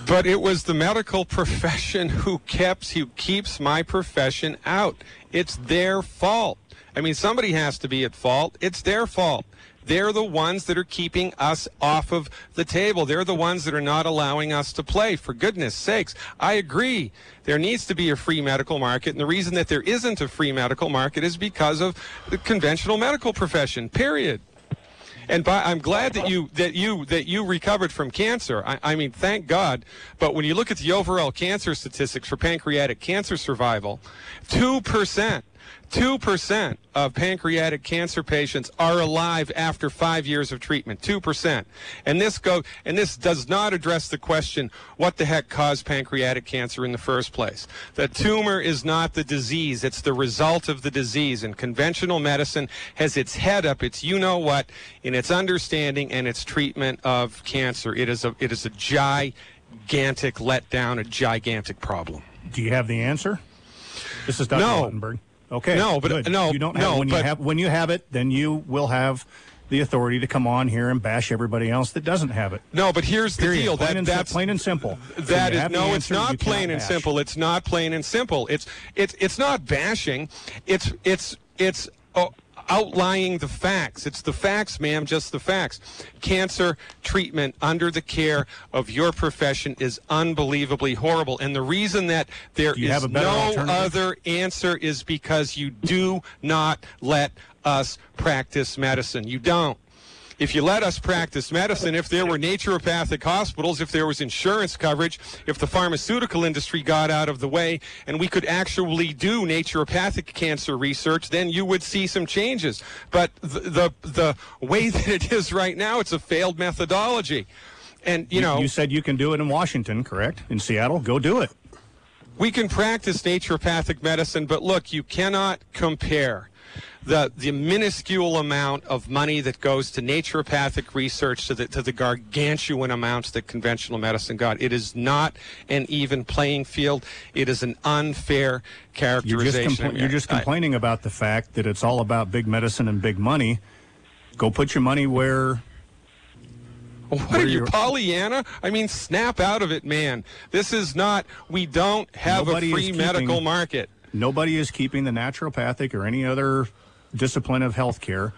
But it was the medical profession who keeps my profession out. It's their fault. I mean, somebody has to be at fault. It's their fault. They're the ones that are keeping us off of the table. They're the ones that are not allowing us to play. For goodness sakes, I agree. There needs to be a free medical market, and the reason that there isn't a free medical market is because of the conventional medical profession, period. And I'm glad that you recovered from cancer. I mean, thank God. But when you look at the overall cancer statistics for pancreatic cancer survival, 2% of pancreatic cancer patients are alive after 5 years of treatment. 2%. And this does not address the question, what the heck caused pancreatic cancer in the first place? The tumor is not the disease. It's the result of the disease. And conventional medicine has its head up, its you-know-what, in its understanding and its treatment of cancer. It is a gigantic letdown, a gigantic problem. Do you have the answer? This is Dr. Wattenberg. Okay. No, but good. no, you don't have, when you have it, then you will have the authority to come on here and bash everybody else that doesn't have it. No, but here's the deal. That's plain and simple. That is it's not plain and simple. It's not plain and simple. It's not bashing. It's outlining the facts. It's the facts, ma'am, just the facts. Cancer treatment under the care of your profession is unbelievably horrible. And the reason that there is no other answer is because you do not let us practice medicine. You don't. If you let us practice medicine, if there were naturopathic hospitals, if there was insurance coverage, if the pharmaceutical industry got out of the way and we could actually do naturopathic cancer research, then you would see some changes. But the way that it is right now, it's a failed methodology. And, you said you can do it in Washington, correct? In Seattle? Go do it. We can practice naturopathic medicine, but look, you cannot compare the minuscule amount of money that goes to naturopathic research to the gargantuan amounts that conventional medicine got. It is not an even playing field. It is an unfair characterization. You're just complaining about the fact that it's all about big medicine and big money. Go put your money where... What are you, Pollyanna? I mean, snap out of it, man. This is not... We don't have a free medical market. Nobody is keeping the naturopathic or any other discipline of healthcare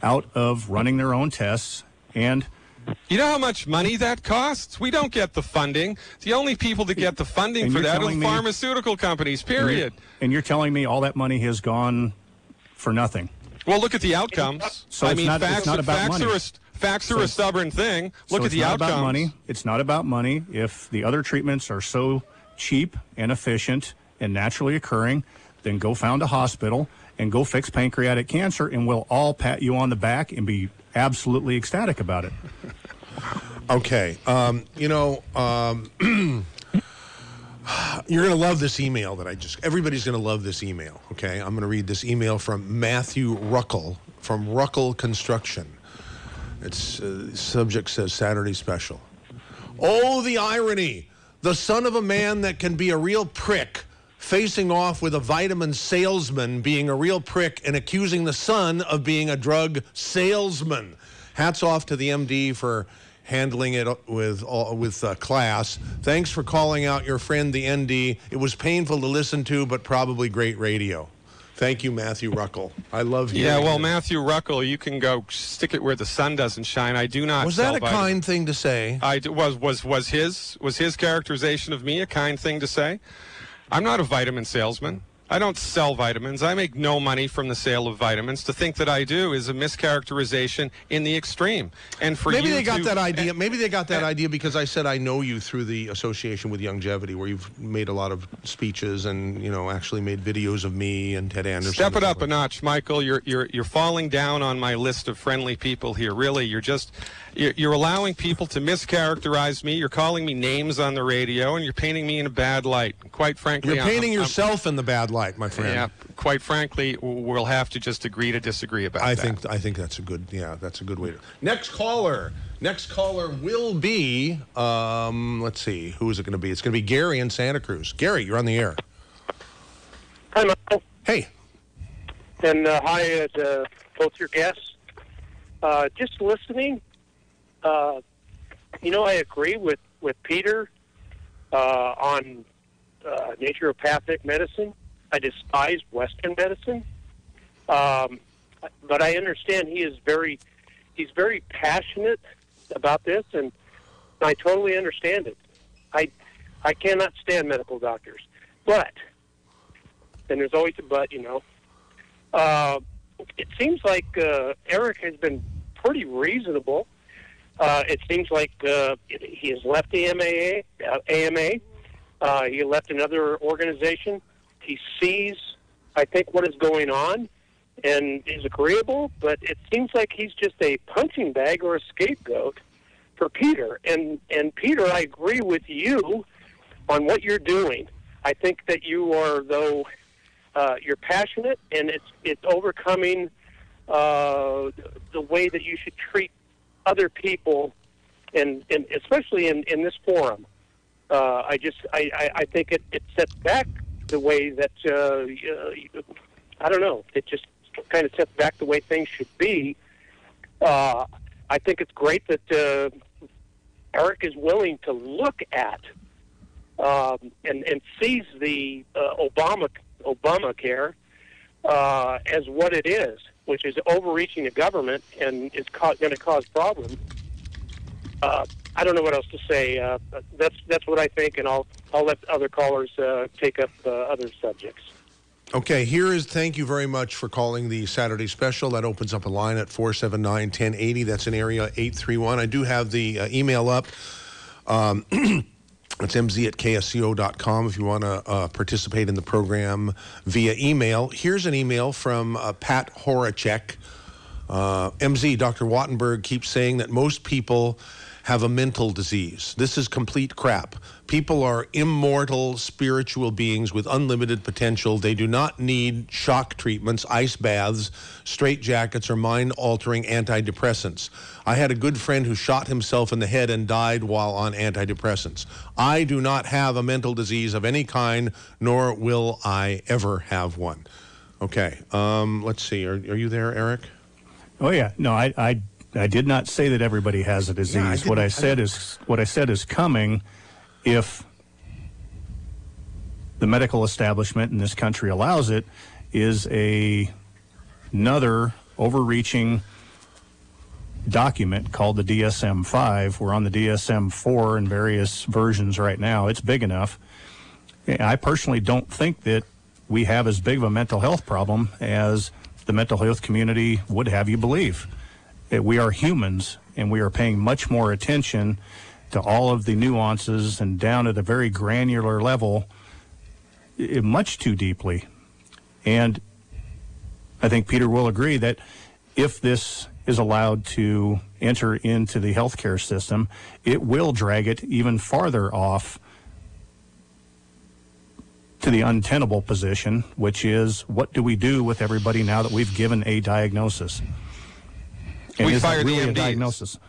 out of running their own tests. And you know how much money that costs? We don't get the funding. The only people that get the funding for that are the pharmaceutical companies, period. And you're telling me all that money has gone for nothing? Well, look at the outcomes. So it's not about money. Facts are a stubborn thing. Look at the outcomes. About money. It's not about money. If the other treatments are so cheap and efficient and naturally occurring, then go found a hospital and go fix pancreatic cancer, and we'll all pat you on the back and be absolutely ecstatic about it. Okay. You're going to love this email that everybody's going to love this email, okay? I'm going to read this email from Matthew Ruckel from Ruckel Construction. Its subject says Saturday Special. Oh, the irony. The son of a man that can be a real prick facing off with a vitamin salesman being a real prick and accusing the son of being a drug salesman. Hats off to the MD for handling it with class. Thanks for calling out your friend, the ND. It was painful to listen to, but probably great radio. Thank you, Matthew Ruckel. I love you. Yeah, well, Matthew Ruckel, you can go stick it where the sun doesn't shine. I do not. Was that a kind thing to say? Was his characterization of me a kind thing to say? I'm not a vitamin salesman. I don't sell vitamins. I make no money from the sale of vitamins. To think that I do is a mischaracterization in the extreme. And for maybe you they got to, that idea. Maybe they got that idea because I said I know you through the association with Longevity, where you've made a lot of speeches and actually made videos of me and Ted Anderson. Step it up a notch, Michael. You're falling down on my list of friendly people here. Really, you're allowing people to mischaracterize me. You're calling me names on the radio, and you're painting me in a bad light. Quite frankly, you're painting yourself in the bad light, my friend. Yeah, quite frankly, we'll have to just agree to disagree about that. I think that's a good way to. Next caller will be let's see, who is it going to be? It's going to be Gary in Santa Cruz. Gary, you're on the air. Hi, Michael. Hey. And hi to both your guests. Just listening, I agree with Peter on naturopathic medicine. I despise Western medicine, but I understand he's very passionate about this, and I totally understand it. I cannot stand medical doctors, but, and there's always a but, it seems like Eric has been pretty reasonable. It seems like he has left the AMA. He left another organization. He sees, I think, what is going on and is agreeable, but it seems like he's just a punching bag or a scapegoat for Peter. And Peter, I agree with you on what you're doing. I think that you are, though, you're passionate, and it's overcoming the way that you should treat other people, and especially in this forum. I think it sets back the way that I don't know. It just kind of sets back the way things should be. I think it's great that Eric is willing to look at and sees the Obamacare as what it is, which is overreaching the government and is going to cause problems. I don't know what else to say. That's what I think, and I'll let other callers take up other subjects. Okay, thank you very much for calling the Saturday special. That opens up a line at 479-1080. That's in area 831. I do have the email up. It's mz@ksco.com if you want to participate in the program via email. Here's an email from Pat Horacek. MZ, Dr. Wattenberg keeps saying that most people have a mental disease. This is complete crap. People are immortal spiritual beings with unlimited potential. They do not need shock treatments, ice baths, straitjackets, or mind-altering antidepressants. I had a good friend who shot himself in the head and died while on antidepressants. I do not have a mental disease of any kind, nor will I ever have one. Okay, let's see. Are you there, Eric? Oh yeah. No, I did not say that everybody has a disease. What I said is coming if the medical establishment in this country allows it, is another overreaching document called the DSM-5. We're on the DSM-4 in various versions right now. It's big enough. I personally don't think that we have as big of a mental health problem as the mental health community would have you believe. That we are humans, and we are paying much more attention to all of the nuances and down at a very granular level, much too deeply. And I think Peter will agree that if this is allowed to enter into the healthcare system, it will drag it even farther off to the untenable position, which is, what do we do with everybody now that we've given a diagnosis? And we is fire that really the MDs. a diagnosis?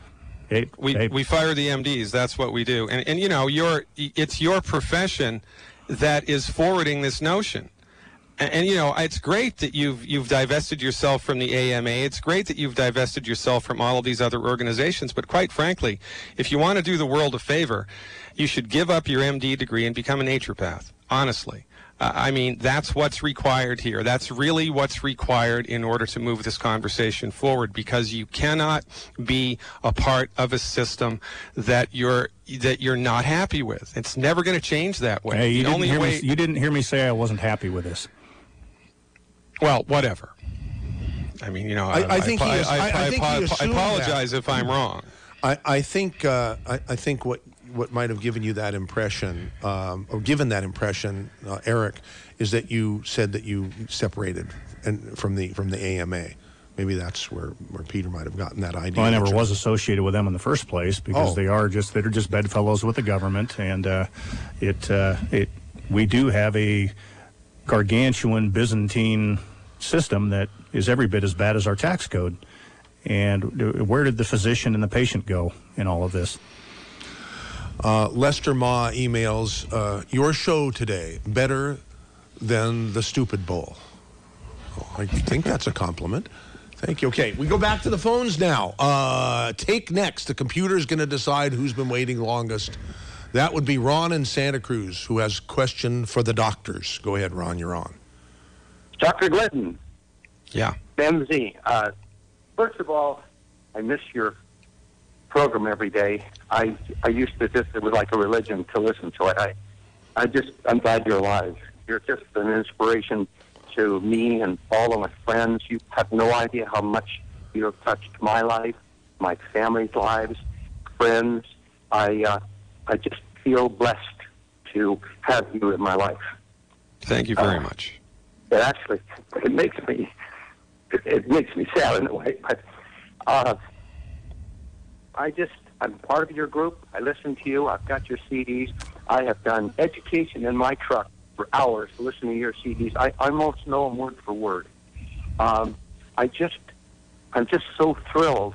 We fire the MDs. That's what we do. And it's your profession that is forwarding this notion. And it's great that you've divested yourself from the AMA. It's great that you've divested yourself from all of these other organizations. But quite frankly, if you want to do the world a favor, you should give up your MD degree and become a naturopath. Honestly. That's what's required here. That's really what's required in order to move this conversation forward, because you cannot be a part of a system that you're not happy with. It's never going to change that way. Hey, you didn't hear me say I wasn't happy with this. Well, whatever. I mean, you know, I think he I apologize if I'm wrong. I think what might have given you that impression, or given that impression, Eric, is that you said that you separated from the AMA. Maybe that's where Peter might have gotten that idea. Well, I never was associated with them in the first place because they're just bedfellows with the government, and we do have a gargantuan Byzantine system that is every bit as bad as our tax code. And where did the physician and the patient go in all of this? Lester Ma emails, your show today, better than the Stupid Bowl. Oh, I think that's a compliment. Thank you. Okay, we go back to the phones now. Take next. The computer's going to decide who's been waiting longest. That would be Ron in Santa Cruz, who has a question for the doctors. Go ahead, Ron, you're on. Dr. Glidden. Yeah. MZ. First of all, I miss your program every day. I used to it was like a religion to listen to it. I'm glad you're alive. You're just an inspiration to me and all of my friends. You have no idea how much you have touched my life, my family's lives, friends. I just feel blessed to have you in my life. Thank you very much. It makes me sad in a way, but I'm part of your group. I listen to you. I've got your CDs. I have done education in my truck for hours listening to your CDs. I almost know them word for word. I'm just so thrilled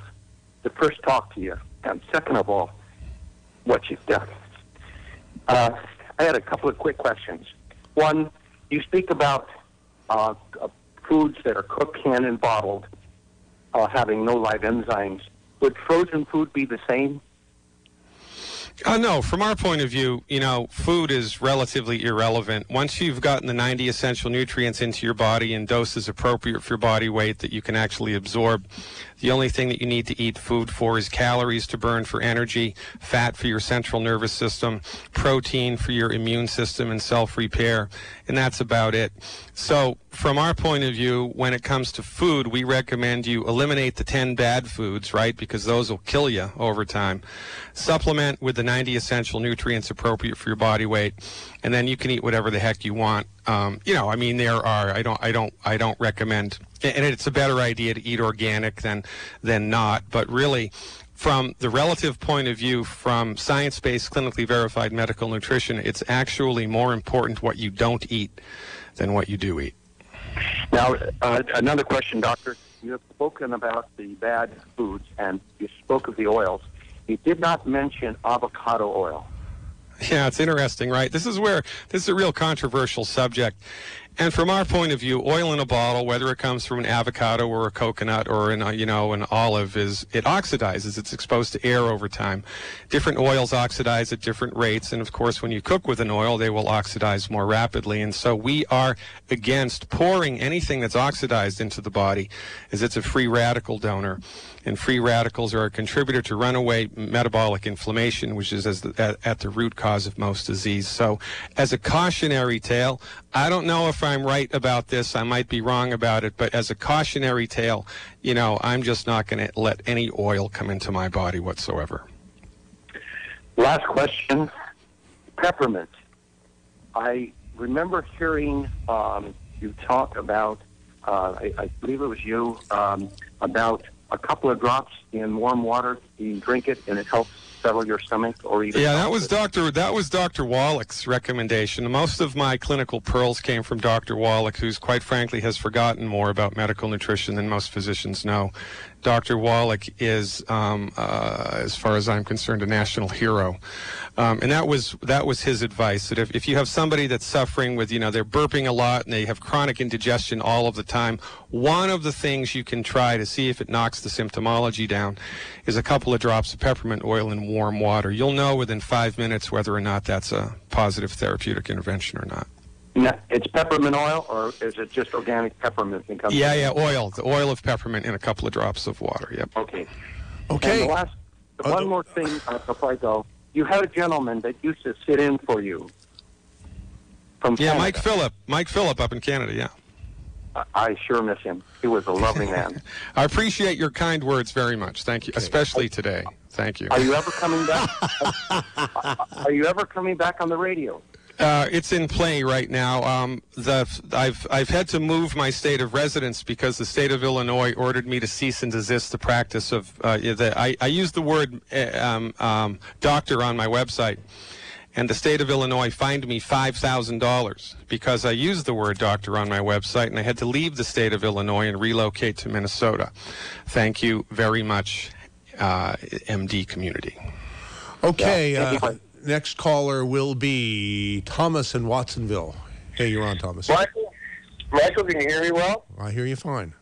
to first talk to you, and second of all, what you've done. I had a couple of quick questions. One, you speak about foods that are cooked, canned, and bottled, having no live enzymes. Would frozen food be the same? No, from our point of view, food is relatively irrelevant. Once you've gotten the 90 essential nutrients into your body in doses appropriate for your body weight that you can actually absorb, the only thing that you need to eat food for is calories to burn for energy, fat for your central nervous system, protein for your immune system and self-repair, and that's about it. So from our point of view, when it comes to food, we recommend you eliminate the 10 bad foods, right, because those will kill you over time. Supplement with the 90 essential nutrients appropriate for your body weight, and then you can eat whatever the heck you want. I don't recommend, and it's a better idea to eat organic than not, but really, from the relative point of view, from science-based, clinically verified medical nutrition, it's actually more important what you don't eat than what you do eat. Now, another question, Doctor. You have spoken about the bad foods, and you spoke of the oils. You did not mention avocado oil. Yeah, it's interesting, right? This is a real controversial subject. And from our point of view, oil in a bottle, whether it comes from an avocado or a coconut or an olive, it oxidizes. It's exposed to air over time. Different oils oxidize at different rates, and of course, when you cook with an oil, they will oxidize more rapidly. And so we are against pouring anything that's oxidized into the body, as it's a free radical donor. And free radicals are a contributor to runaway metabolic inflammation, which is at the root cause of most disease. So as a cautionary tale, I don't know if I'm right about this. I might be wrong about it. But as a cautionary tale, I'm just not going to let any oil come into my body whatsoever. Last question, peppermint. I remember hearing you talk about, I believe it was you, about a couple of drops in warm water. You drink it, and it helps settle your stomach, or even. Yeah, that was Dr. Wallach's recommendation. Most of my clinical pearls came from Dr. Wallach, who's quite frankly has forgotten more about medical nutrition than most physicians know. Dr. Wallach is, as far as I'm concerned, a national hero. And that was his advice, that if you have somebody that's suffering with, they're burping a lot and they have chronic indigestion all of the time, one of the things you can try to see if it knocks the symptomology down is a couple of drops of peppermint oil in warm water. You'll know within 5 minutes whether or not that's a positive therapeutic intervention or not. Now, it's peppermint oil, or is it just organic peppermint? Yeah, oil. The oil of peppermint in a couple of drops of water, yep. Okay. And one more thing before I go. You had a gentleman that used to sit in for you from Canada. Mike Phillip up in Canada, yeah. I sure miss him. He was a lovely man. I appreciate your kind words very much. Thank you, especially today. Thank you. Are you ever coming back? Are you ever coming back on the radio? It's in play right now. I've had to move my state of residence because the state of Illinois ordered me to cease and desist the practice of. I use the word doctor on my website, and the state of Illinois fined me $5,000 because I used the word doctor on my website, and I had to leave the state of Illinois and relocate to Minnesota. Thank you very much, MD community. Okay. Next caller will be Thomas in Watsonville. Hey, you're on, Thomas. Michael, can you hear me well? I hear you fine.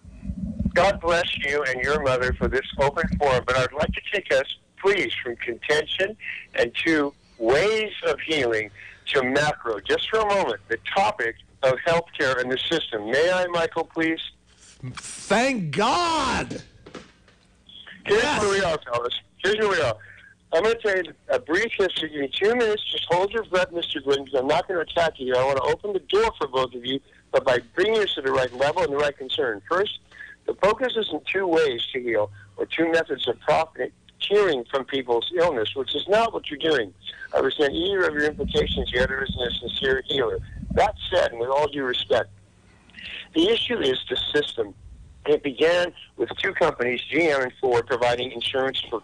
God bless you and your mother for this open forum, but I'd like to take us, please, from contention and to ways of healing to macro. Just for a moment, the topic of healthcare and the system. May I, Michael, please? Thank God! Here's where we are, fellas. Here's where we are. I'm going to tell you a brief history. Give me 2 minutes. Just hold your breath, Mr. Glidden, because I'm not going to attack you here. I want to open the door for both of you, but by bringing us to the right level and the right concern. First, the focus is in 2 ways to heal, or 2 methods of profiteering from people's illness, which is not what you're doing. I resent either of your implications yet, or isn't a sincere healer. That said, and with all due respect, the issue is the system. It began with 2 companies, GM and Ford, providing insurance for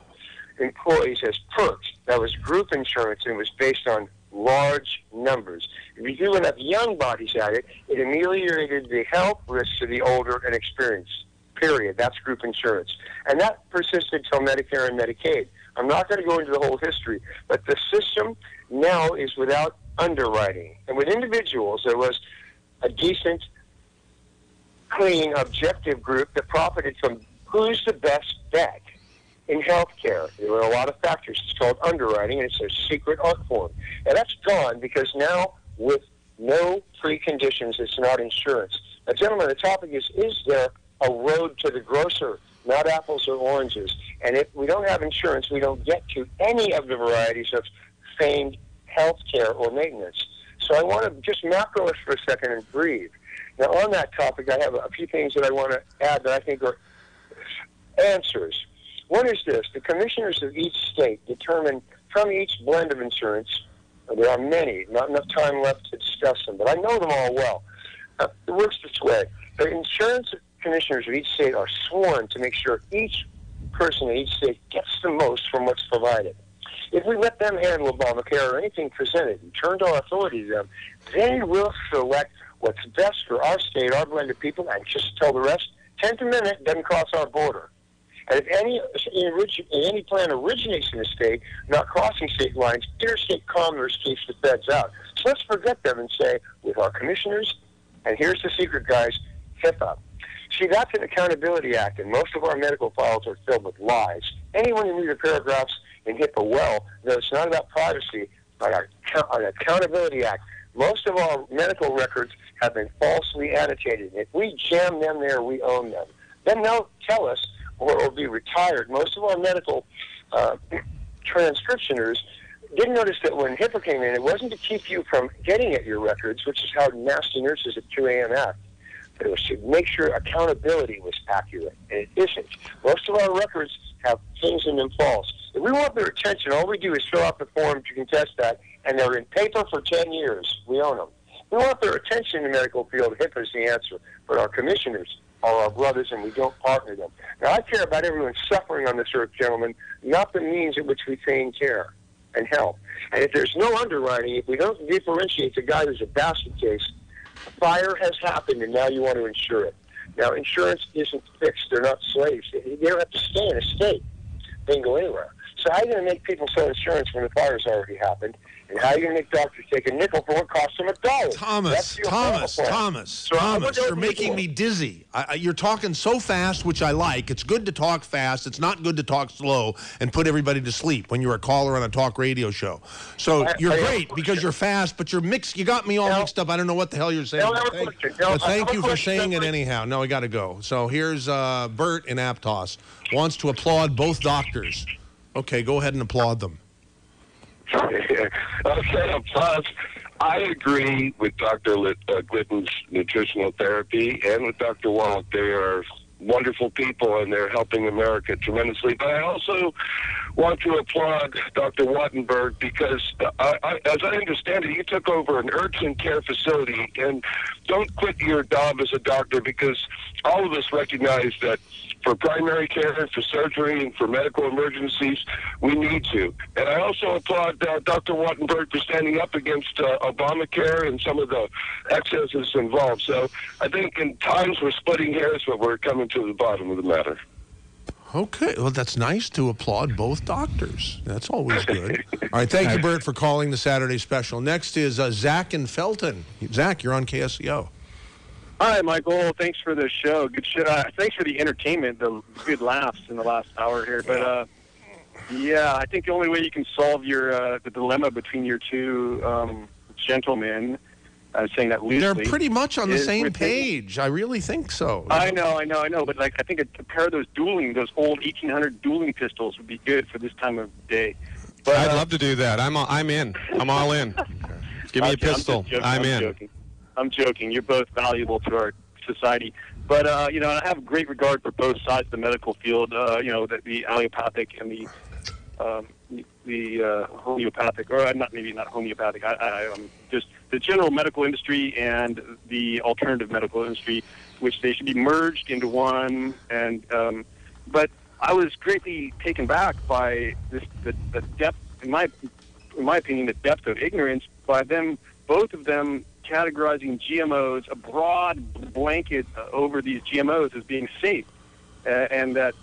employees as perks. That was group insurance, and it was based on large numbers. If you threw enough young bodies at it, it ameliorated the health risks to the older and experienced. Period. That's group insurance. And that persisted till Medicare and Medicaid. I'm not going to go into the whole history, but the system now is without underwriting. And with individuals, there was a decent, clean, objective group that profited from who's the best bet. In healthcare, there were a lot of factors. It's called underwriting, and it's a secret art form. And that's gone because now, with no preconditions, it's not insurance. Now, gentlemen, the topic is there a road to the grocer, not apples or oranges? And if we don't have insurance, we don't get to any of the varieties of famed healthcare or maintenance. So I want to just macro us for a second and breathe. Now, on that topic, I have a few things that I want to add that I think are answers. One is this: the commissioners of each state determine from each blend of insurance, there are many, not enough time left to discuss them, but I know them all well. It works this way. The insurance commissioners of each state are sworn to make sure each person in each state gets the most from what's provided. If we let them handle Obamacare or anything presented and turned our authority to them, they will select what's best for our state, our blend of people, and just tell the rest, 10th Amendment doesn't cross our border. And if any plan originates in a state, not crossing state lines, interstate commerce keeps the feds out. So let's forget them and say, with our commissioners, and here's the secret, guys, HIPAA. See, that's an accountability act, and most of our medical files are filled with lies. Anyone who reads the paragraphs in HIPAA well knows it's not about privacy, but an accountability act. Most of our medical records have been falsely annotated. If we jam them there, we own them. Then they'll tell us, or be retired. Most of our medical transcriptioners didn't notice that when HIPAA came in, it wasn't to keep you from getting at your records, which is how nasty nurses at 2 a.m. act. But it was to make sure accountability was accurate, and it isn't. Most of our records have things in them false. If we want their attention, all we do is fill out the form to contest that, and they're in paper for 10 years. We own them. If we want their attention in the medical field, HIPAA is the answer. But our commissioners are our brothers, and we don't partner them. Now, I care about everyone suffering on this earth, gentlemen, not the means at which we feign care and help. And if there's no underwriting, if we don't differentiate the guy who's a basket case, a fire has happened, and now you want to insure it. Now, insurance isn't fixed. They're not slaves. They don't have to stay in a state. They can go anywhere. So how are you going to make people sell insurance when the fire's already happened? And how are you going to make doctors take a nickel for what costs them $1? Thomas, you're making me dizzy. You're talking so fast, which I like. It's good to talk fast. It's not good to talk slow and put everybody to sleep when you're a caller on a talk radio show. So you're great because you're fast, but you're mixed. You got me all mixed up. I don't know what the hell you're saying. Thank you for saying it anyhow. No, I got to go. So here's Bert in Aptos. Wants to applaud both doctors. Okay, go ahead and applaud them. Okay, applause. I agree with Dr. Glidden's nutritional therapy and with Dr. Walt. They are wonderful people, and they're helping America tremendously. But I also want to applaud Dr. Wattenberg because, as I understand it, you took over an urgent care facility. And don't quit your job as a doctor, because all of us recognize that for primary care, for surgery, and for medical emergencies, we need to. And I also applaud Dr. Wattenberg for standing up against Obamacare and some of the excesses involved. So I think in times we're splitting hairs, but we're coming to the bottom of the matter. Okay, well, that's nice to applaud both doctors. That's always good. All right, thank you, Bert, for calling the Saturday special. Next is Zach in Felton. Zach, you're on KSCO. Hi, Michael. Thanks for the show. Good show. Thanks for the entertainment, the good laughs in the last hour here. But, yeah, I think the only way you can solve your the dilemma between your two gentlemen, saying that loosely. They're pretty much on the same page. I really think so. I know. But, like, I think a pair of those old 1800 dueling pistols would be good for this time of day. But, I'd love to do that. I'm in. I'm all in. Give me a pistol. I'm in. I'm joking. You're both valuable to our society. But, I have great regard for both sides of the medical field, the allopathic and the homeopathic, or not homeopathic, just the general medical industry and the alternative medical industry, which they should be merged into one. And but I was greatly taken back by the depth, in my opinion, the depth of ignorance by them, both of them, categorizing GMOs, a broad blanket over these GMOs as being safe, and that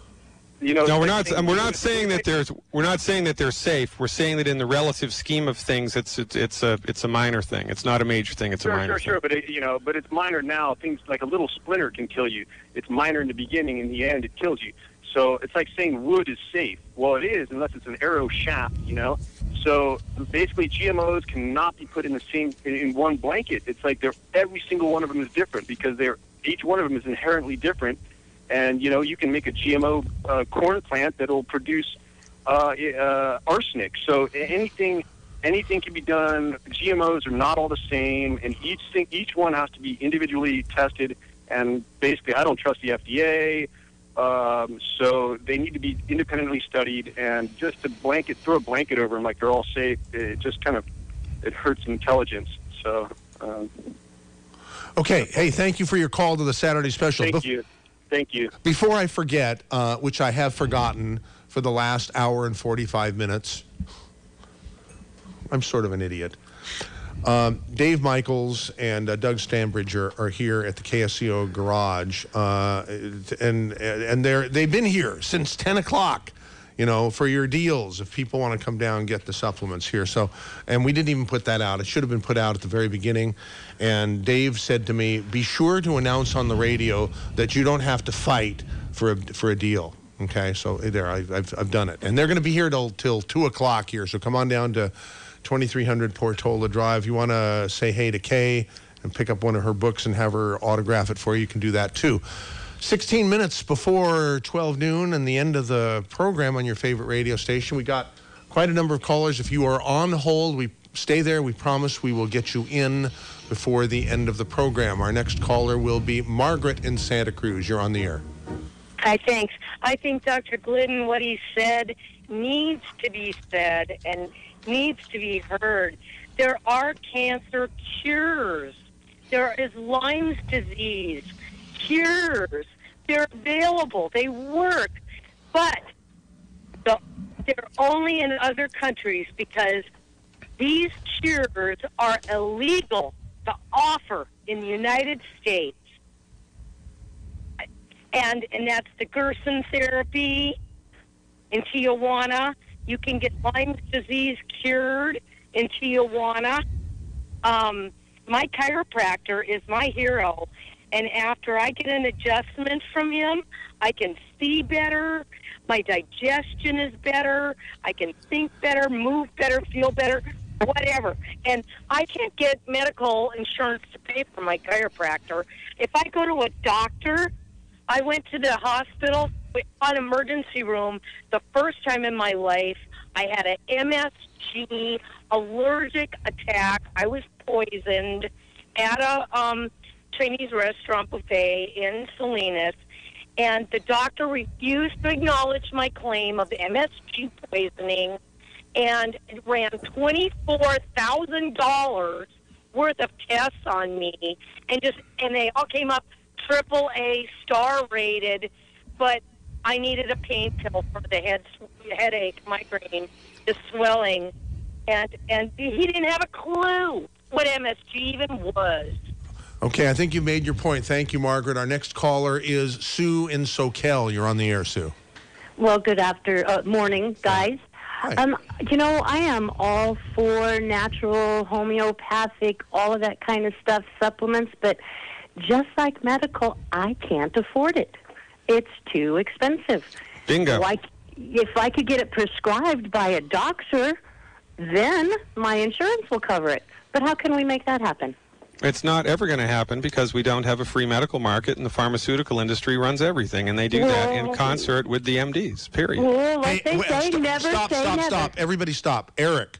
No, we're not saying that they're safe. We're saying that in the relative scheme of things, it's a minor thing. It's not a major thing. It's a minor thing. Sure. But but it's minor now. Things like a little splinter can kill you. It's minor in the beginning. In the end, it kills you. So it's like saying wood is safe. Well, it is, unless it's an arrow shaft. So basically, GMOs cannot be put in one blanket. It's like every single one of them is different because each one of them is inherently different. And you can make a GMO corn plant that'll produce arsenic. So anything can be done. GMOs are not all the same, and each one has to be individually tested. And basically, I don't trust the FDA. So they need to be independently studied, and just to throw a blanket over them like they're all safe, it just it hurts intelligence. So. Okay. Hey, thank you for your call to the Saturday special. Thank you. Before I forget, which I have forgotten for the last hour and 45 minutes, I'm sort of an idiot. Dave Michaels and Doug Stanbridge are here at the KSCO garage, and they've been here since 10 o'clock, for your deals if people want to come down and get the supplements here. So, and we didn't even put that out. It should have been put out at the very beginning. And Dave said to me, be sure to announce on the radio that you don't have to fight for a deal. Okay, so there, I've done it. And they're going to be here till 2 o'clock here. So come on down to 2300 Portola Drive. You want to say hey to Kay and pick up one of her books and have her autograph it for you, you can do that too. 16 minutes before 12 noon and the end of the program on your favorite radio station. We got quite a number of callers. If you are on hold, we stay there. We promise we will get you in before the end of the program. Our next caller will be Margaret in Santa Cruz. You're on the air. Hi, thanks. I think Dr. Glidden, what he said needs to be said and needs to be heard. There are cancer cures. There is Lyme's disease cures. They're available. They work. But they're only in other countries because these cures are illegal to offer in the United States. And that's the Gerson therapy in Tijuana. You can get Lyme's disease cured in Tijuana. My chiropractor is my hero. And after I get an adjustment from him, I can see better. My digestion is better. I can think better, move better, feel better, whatever. And I can't get medical insurance to pay for my chiropractor. If I go to a doctor, I went to the hospital on emergency room the first time in my life. I had an MSG allergic attack. I was poisoned at a Chinese restaurant buffet in Salinas, and the doctor refused to acknowledge my claim of MSG poisoning and ran $24,000 worth of tests on me, and they all came up AAA star rated, but I needed a pain pill for the headache, migraine, the swelling, and he didn't have a clue what MSG even was. Okay, I think you made your point. Thank you, Margaret. Our next caller is Sue in Soquel. You're on the air, Sue. Well, good morning, guys. I am all for natural, homeopathic, all of that kind of stuff, supplements, but just like medical, I can't afford it. It's too expensive. Bingo. If I could get it prescribed by a doctor, then my insurance will cover it. But how can we make that happen? It's not ever going to happen because we don't have a free medical market, and the pharmaceutical industry runs everything, and they do that in concert with the MDs, period. Well, like they say, never say never. Stop. Everybody stop. Eric,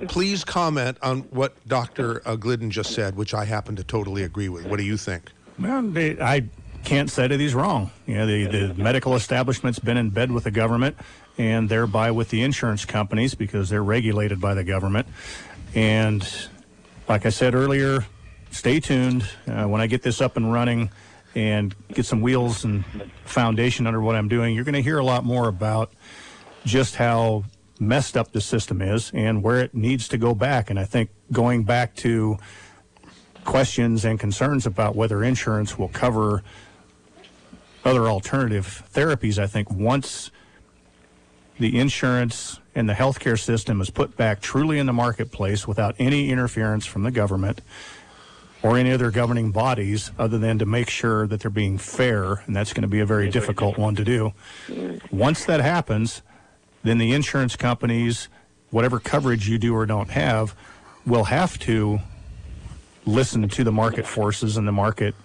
please comment on what Dr. Glidden just said, which I happen to totally agree with. What do you think? Well, I can't say that he's wrong. The medical establishment's been in bed with the government and thereby with the insurance companies because they're regulated by the government. And like I said earlier, stay tuned. When I get this up and running and get some wheels and foundation under what I'm doing, you're going to hear a lot more about just how messed up the system is and where it needs to go back. And I think going back to questions and concerns about whether insurance will cover other alternative therapies, I think once the insurance and the healthcare system is put back truly in the marketplace without any interference from the government or any other governing bodies other than to make sure that they're being fair, and that's going to be a very difficult one to do. Once that happens, then the insurance companies, whatever coverage you do or don't have, will have to listen to the market forces and the market.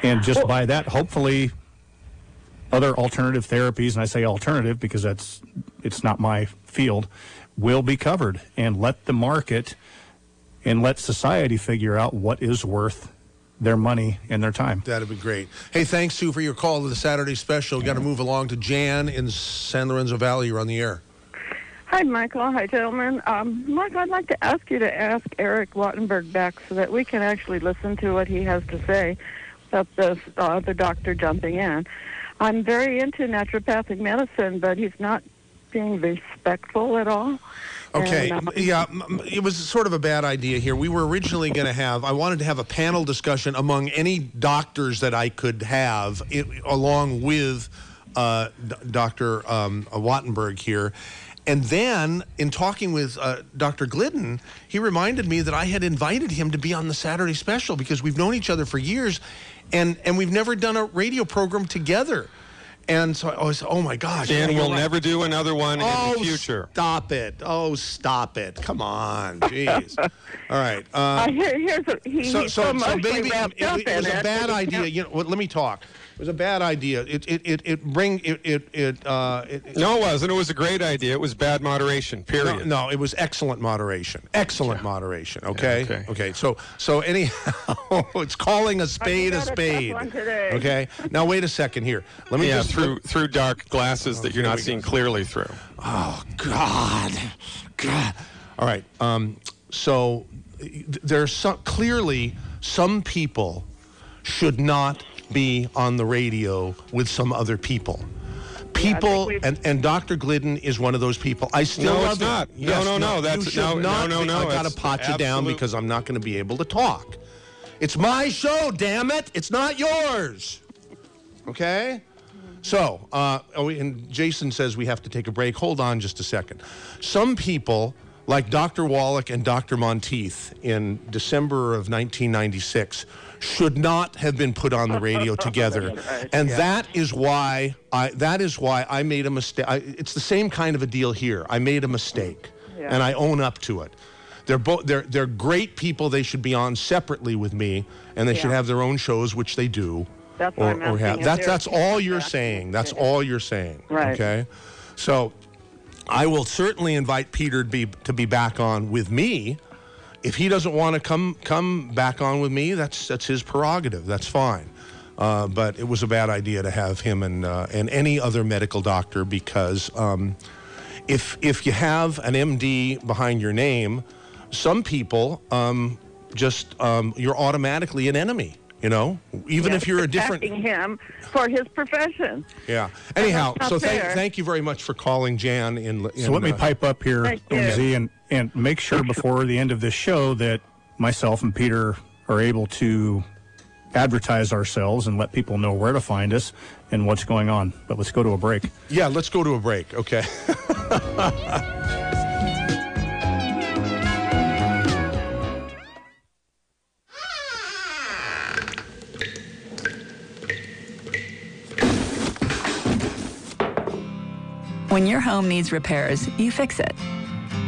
And just by that, hopefully, other alternative therapies, and I say alternative because it's not my field, will be covered, and let the market and let society figure out what is worth their money and their time. That'd be great. Hey, thanks, Sue, for your call to the Saturday special. Got to move along to Jan in San Lorenzo Valley. You're on the air. Hi, Michael. Hi, gentlemen. Mike, I'd like to ask you to ask Eric Wattenburg back so that we can actually listen to what he has to say about the doctor jumping in. I'm very into naturopathic medicine, but he's not being respectful at all. Okay, it was sort of a bad idea here. We were originally going to I wanted to have a panel discussion among any doctors that I could have, along with Dr. Wattenburg here. And then, in talking with Dr. Glidden, he reminded me that I had invited him to be on the Saturday special because we've known each other for years, and we've never done a radio program together. And so I was, oh my gosh. And we'll never do another one in the future. Stop it. Oh, stop it. Come on. Jeez. All right. So maybe it was a bad idea. You know, let me talk. It was a bad idea. No, it wasn't. It was a great idea. It was bad moderation, period. No, it was excellent moderation. Excellent moderation, okay? Yeah, okay. So anyhow, it's calling a spade a spade. Okay? Now, wait a second here. Let me just... through dark glasses that you're not seeing clearly through. Oh, God. All right. So there's clearly some people should not be on the radio with some other people. And Dr. Glidden is one of those people. I still love it's not. Him. Yes, No. That's no. I got to it's pot you down because I'm not going to be able to talk. It's my show, damn it. It's not yours. Okay? So, and Jason says we have to take a break. Hold on just a second. Some people, like Dr. Wallach and Dr. Monteith in December of 1996, should not have been put on the radio together, and that is why I made a mistake. It's the same kind of a deal here. I made a mistake, and I own up to it. They're great people. They should be on separately with me, and they should have their own shows, which they do. That's what I'm asking. That's all you're saying. That's all you're saying. Right. Okay. So I will certainly invite Peter to be back on with me. If he doesn't want to come back on with me, that's his prerogative. That's fine. But it was a bad idea to have him and any other medical doctor, because if you have an MD behind your name, some people you're automatically an enemy. Even if you're a different... attacking him for his profession. Yeah. Anyhow, so thank you very much for calling, Jan. So let me pipe up here, MZ, and make sure before the end of this show that myself and Peter are able to advertise ourselves and let people know where to find us and what's going on. But let's go to a break. Yeah, let's go to a break. Okay. When your home needs repairs, you fix it.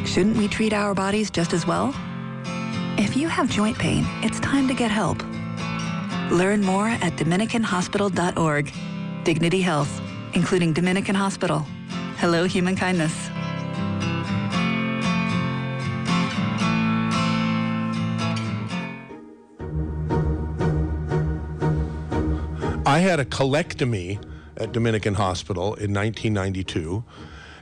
Shouldn't we treat our bodies just as well? If you have joint pain, it's time to get help. Learn more at DominicanHospital.org. Dignity Health, including Dominican Hospital. Hello, human kindness. I had a colectomy at Dominican Hospital in 1992,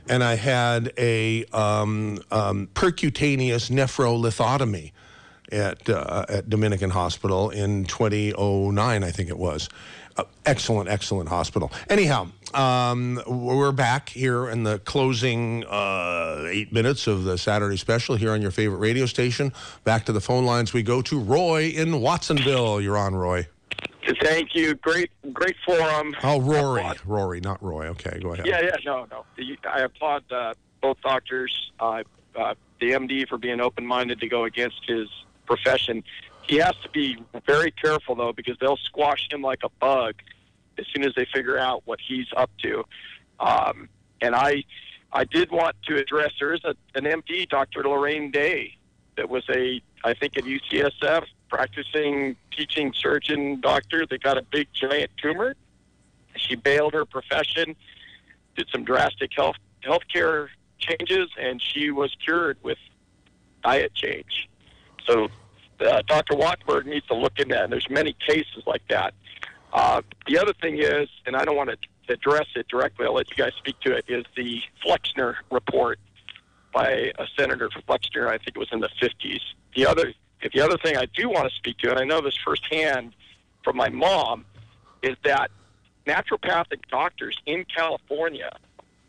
and I had a percutaneous nephrolithotomy at Dominican Hospital in 2009, I think it was. Excellent hospital. Anyhow, we're back here in the closing 8 minutes of the Saturday special here on your favorite radio station. Back to the phone lines we go to. Roy in Watsonville. You're on, Roy. Thank you. Great forum. Oh, Rory, not Roy. Okay, go ahead. Yeah, no. I applaud both doctors, the MD for being open-minded to go against his profession. He has to be very careful, though, because they'll squash him like a bug as soon as they figure out what he's up to. And I did want to address, there is an MD, Dr. Lorraine Day, that was I think at UCSF, practicing teaching surgeon doctor that got a big giant tumor. She bailed her profession, did some drastic healthcare changes, and she was cured with diet change. So Dr. Wattenberg needs to look into that, and there's many cases like that. The other thing is, and I don't want to address it directly, I'll let you guys speak to it, is the Flexner report by a senator from Flexner. I think it was in the 50s. The other thing I do want to speak to, and I know this firsthand from my mom, is that naturopathic doctors in California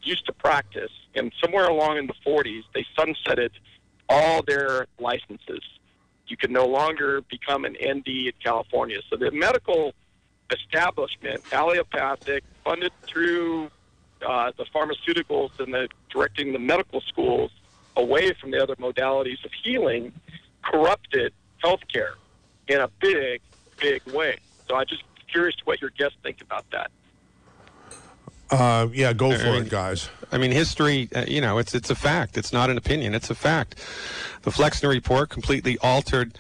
used to practice, and somewhere along in the 40s, they sunsetted all their licenses. You could no longer become an ND in California. So the medical establishment, allopathic, funded through the pharmaceuticals and directing the medical schools away from the other modalities of healing, corrupted healthcare in a big way. So I'm just curious what your guests think about that. Yeah, go for it, guys. I mean, history, it's a fact. It's not an opinion. It's a fact. The Flexner report completely altered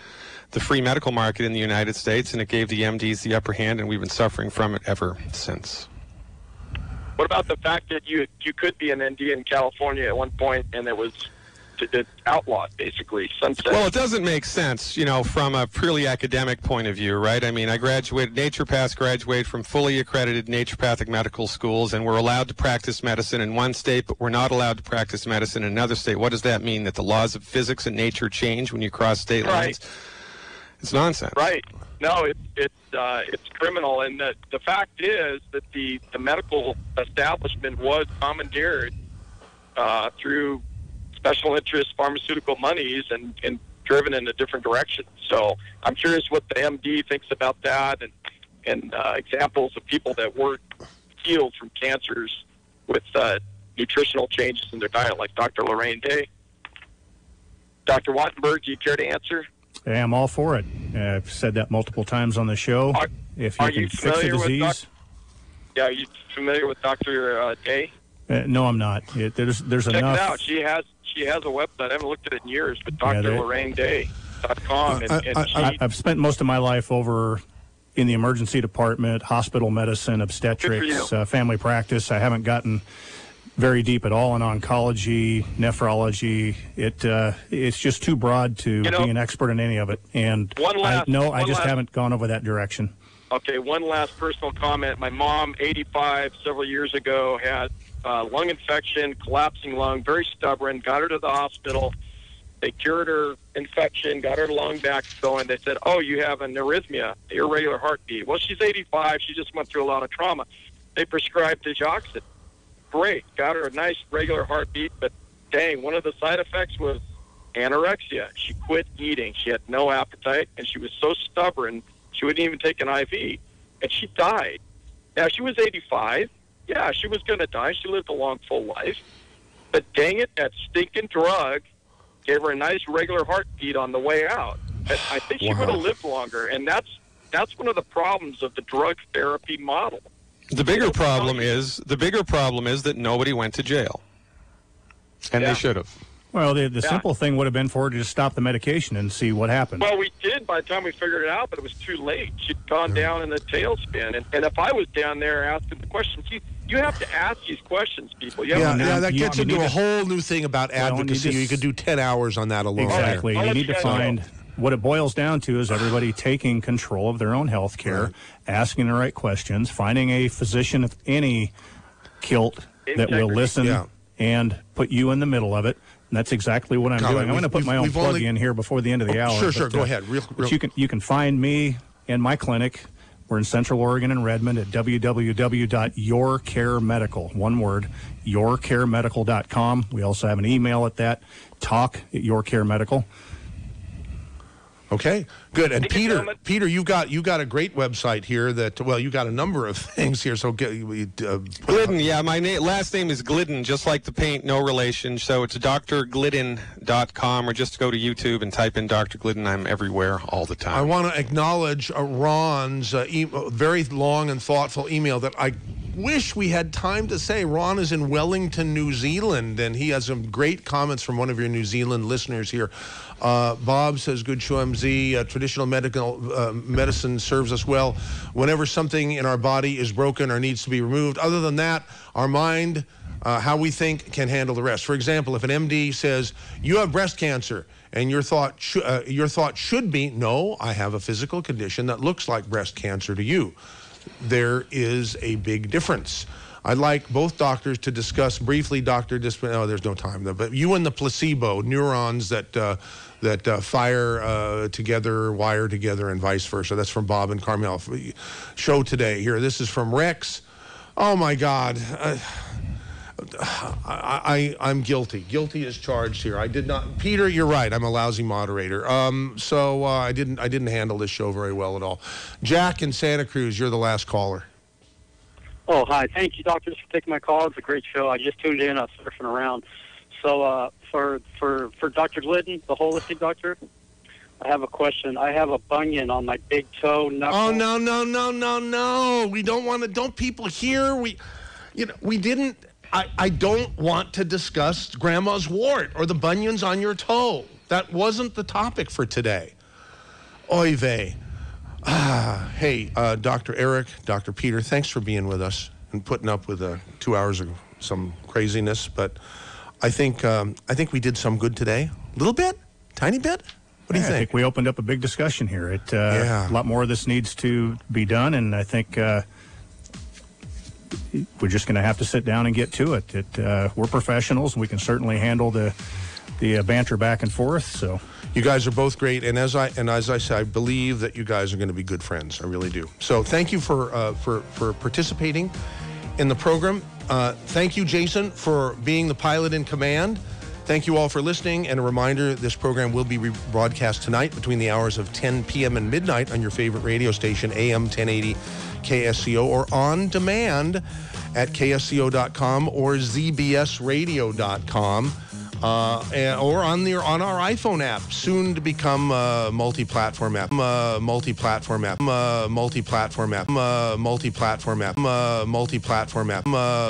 the free medical market in the United States, and it gave the MDs the upper hand, and we've been suffering from it ever since. What about the fact that you could be an ND in California at one point, and it was outlawed, basically, sunset? Well, it doesn't make sense, from a purely academic point of view, right? I mean, naturopaths graduate from fully accredited naturopathic medical schools, and we're allowed to practice medicine in one state, but we're not allowed to practice medicine in another state. What does that mean? That the laws of physics and nature change when you cross state lines? It's nonsense. Right. No, it's criminal, and the fact is that the medical establishment was commandeered through special interest pharmaceutical monies and driven in a different direction. So I'm curious what the MD thinks about that, and examples of people that were healed from cancers with nutritional changes in their diet, like Dr. Lorraine Day. Dr. Wattenberg, do you care to answer? Yeah, I'm all for it. I've said that multiple times on the show. If you can fix a disease. Are you familiar with Dr. Day? No, I'm not. There's enough. Check it out. She has a website. I haven't looked at it in years, but drlorraineday.com. I've spent most of my life over in the emergency department, hospital medicine, obstetrics, family practice. I haven't gotten very deep at all in oncology, nephrology. It's just too broad to be an expert in any of it. And I just haven't gone over that direction. Okay, one last personal comment. My mom, 85, several years ago, had lung infection, collapsing lung, very stubborn, got her to the hospital. They cured her infection, got her lung back going. They said, oh, you have an arrhythmia, irregular heartbeat. Well, she's 85. She just went through a lot of trauma. They prescribed digoxin. Great, got her a nice regular heartbeat, but dang, one of the side effects was anorexia. She quit eating. She had no appetite, and she was so stubborn, she wouldn't even take an IV, and she died. Now, she was 85. Yeah, she was going to die. She lived a long, full life. But dang it, that stinking drug gave her a nice regular heartbeat on the way out. I think she would have lived longer, and that's one of the problems of the drug therapy model. The bigger problem is that nobody went to jail, and they should have. Well, the simple thing would have been for her to just stop the medication and see what happened. Well, we did by the time we figured it out, but it was too late. She'd gone down in the tailspin. And if I was down there asking the questions, you have to ask these questions, people. That gets into a whole new thing about advocacy. You could do 10 hours on that alone. Exactly. You need to find... What it boils down to is everybody taking control of their own health care, asking the right questions, finding a physician of any kilt that will listen and put you in the middle of it. And that's exactly what I'm doing. I'm going to put my own plug in here before the end of the hour. Sure, go ahead. You can find me and my clinic. We're in Central Oregon and Redmond at www.yourcaremedical, one word, yourcaremedical.com. We also have an email at that, talk@yourcaremedical. Okay, good. And Peter, you got a great website here that, well, you got a number of things here. So Glidden, yeah, my last name is Glidden, just like the paint, no relation. So it's drglidden.com, or just go to YouTube and type in Dr. Glidden. I'm everywhere all the time. I want to acknowledge Ron's very long and thoughtful email that I wish we had time to say. Ron is in Wellington, New Zealand, and he has some great comments from one of your New Zealand listeners here. Bob says, good show, MZ. Traditional medicine serves us well. Whenever something in our body is broken or needs to be removed, other than that, our mind, how we think, can handle the rest. For example, if an MD says, you have breast cancer, and your thought should be, no, I have a physical condition that looks like breast cancer to you. There is a big difference. I'd like both doctors to discuss briefly, there's no time though, but you and the placebo, neurons that fire together, wire together, and vice versa. That's from Bob and Carmel. Show today. Here, this is from Rex. Oh my God. I'm guilty. Guilty as charged here. I did not. Peter, you're right. I'm a lousy moderator. So I didn't handle this show very well at all. Jack in Santa Cruz, you're the last caller. Oh, hi. Thank you, doctors, for taking my call. It's a great show. I just tuned in. I was surfing around. So for Dr. Glidden, the holistic doctor, I have a question. I have a bunion on my big toe knuckle. Oh, no. We don't want to. Don't people hear? We didn't. I don't want to discuss grandma's wart or the bunions on your toe. That wasn't the topic for today. Oy vey. Hey, Dr. Eric, Dr. Peter, thanks for being with us and putting up with 2 hours of some craziness. But I think we did some good today. A little bit? Tiny bit? What do you think? I think we opened up a big discussion here. A lot more of this needs to be done, and I think we're just going to have to sit down and get to it. We're professionals, and we can certainly handle the banter back and forth. So you guys are both great, and as I said, I believe that you guys are going to be good friends. I really do. So thank you for participating in the program. Thank you, Jason, for being the pilot in command. Thank you all for listening, and a reminder, this program will be rebroadcast tonight between the hours of 10 p.m. and midnight on your favorite radio station, AM 1080 KSCO, or on demand at ksco.com or zbsradio.com, or on our iPhone app, soon to become multi-platform app, multi-platform app, multi-platform app, multi-platform app, multi-platform app,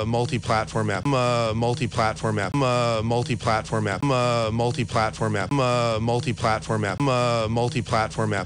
multi-platform app, multi-platform app, multi-platform app, multi-platform app, multi-platform app, multi-platform app, multi-platform app.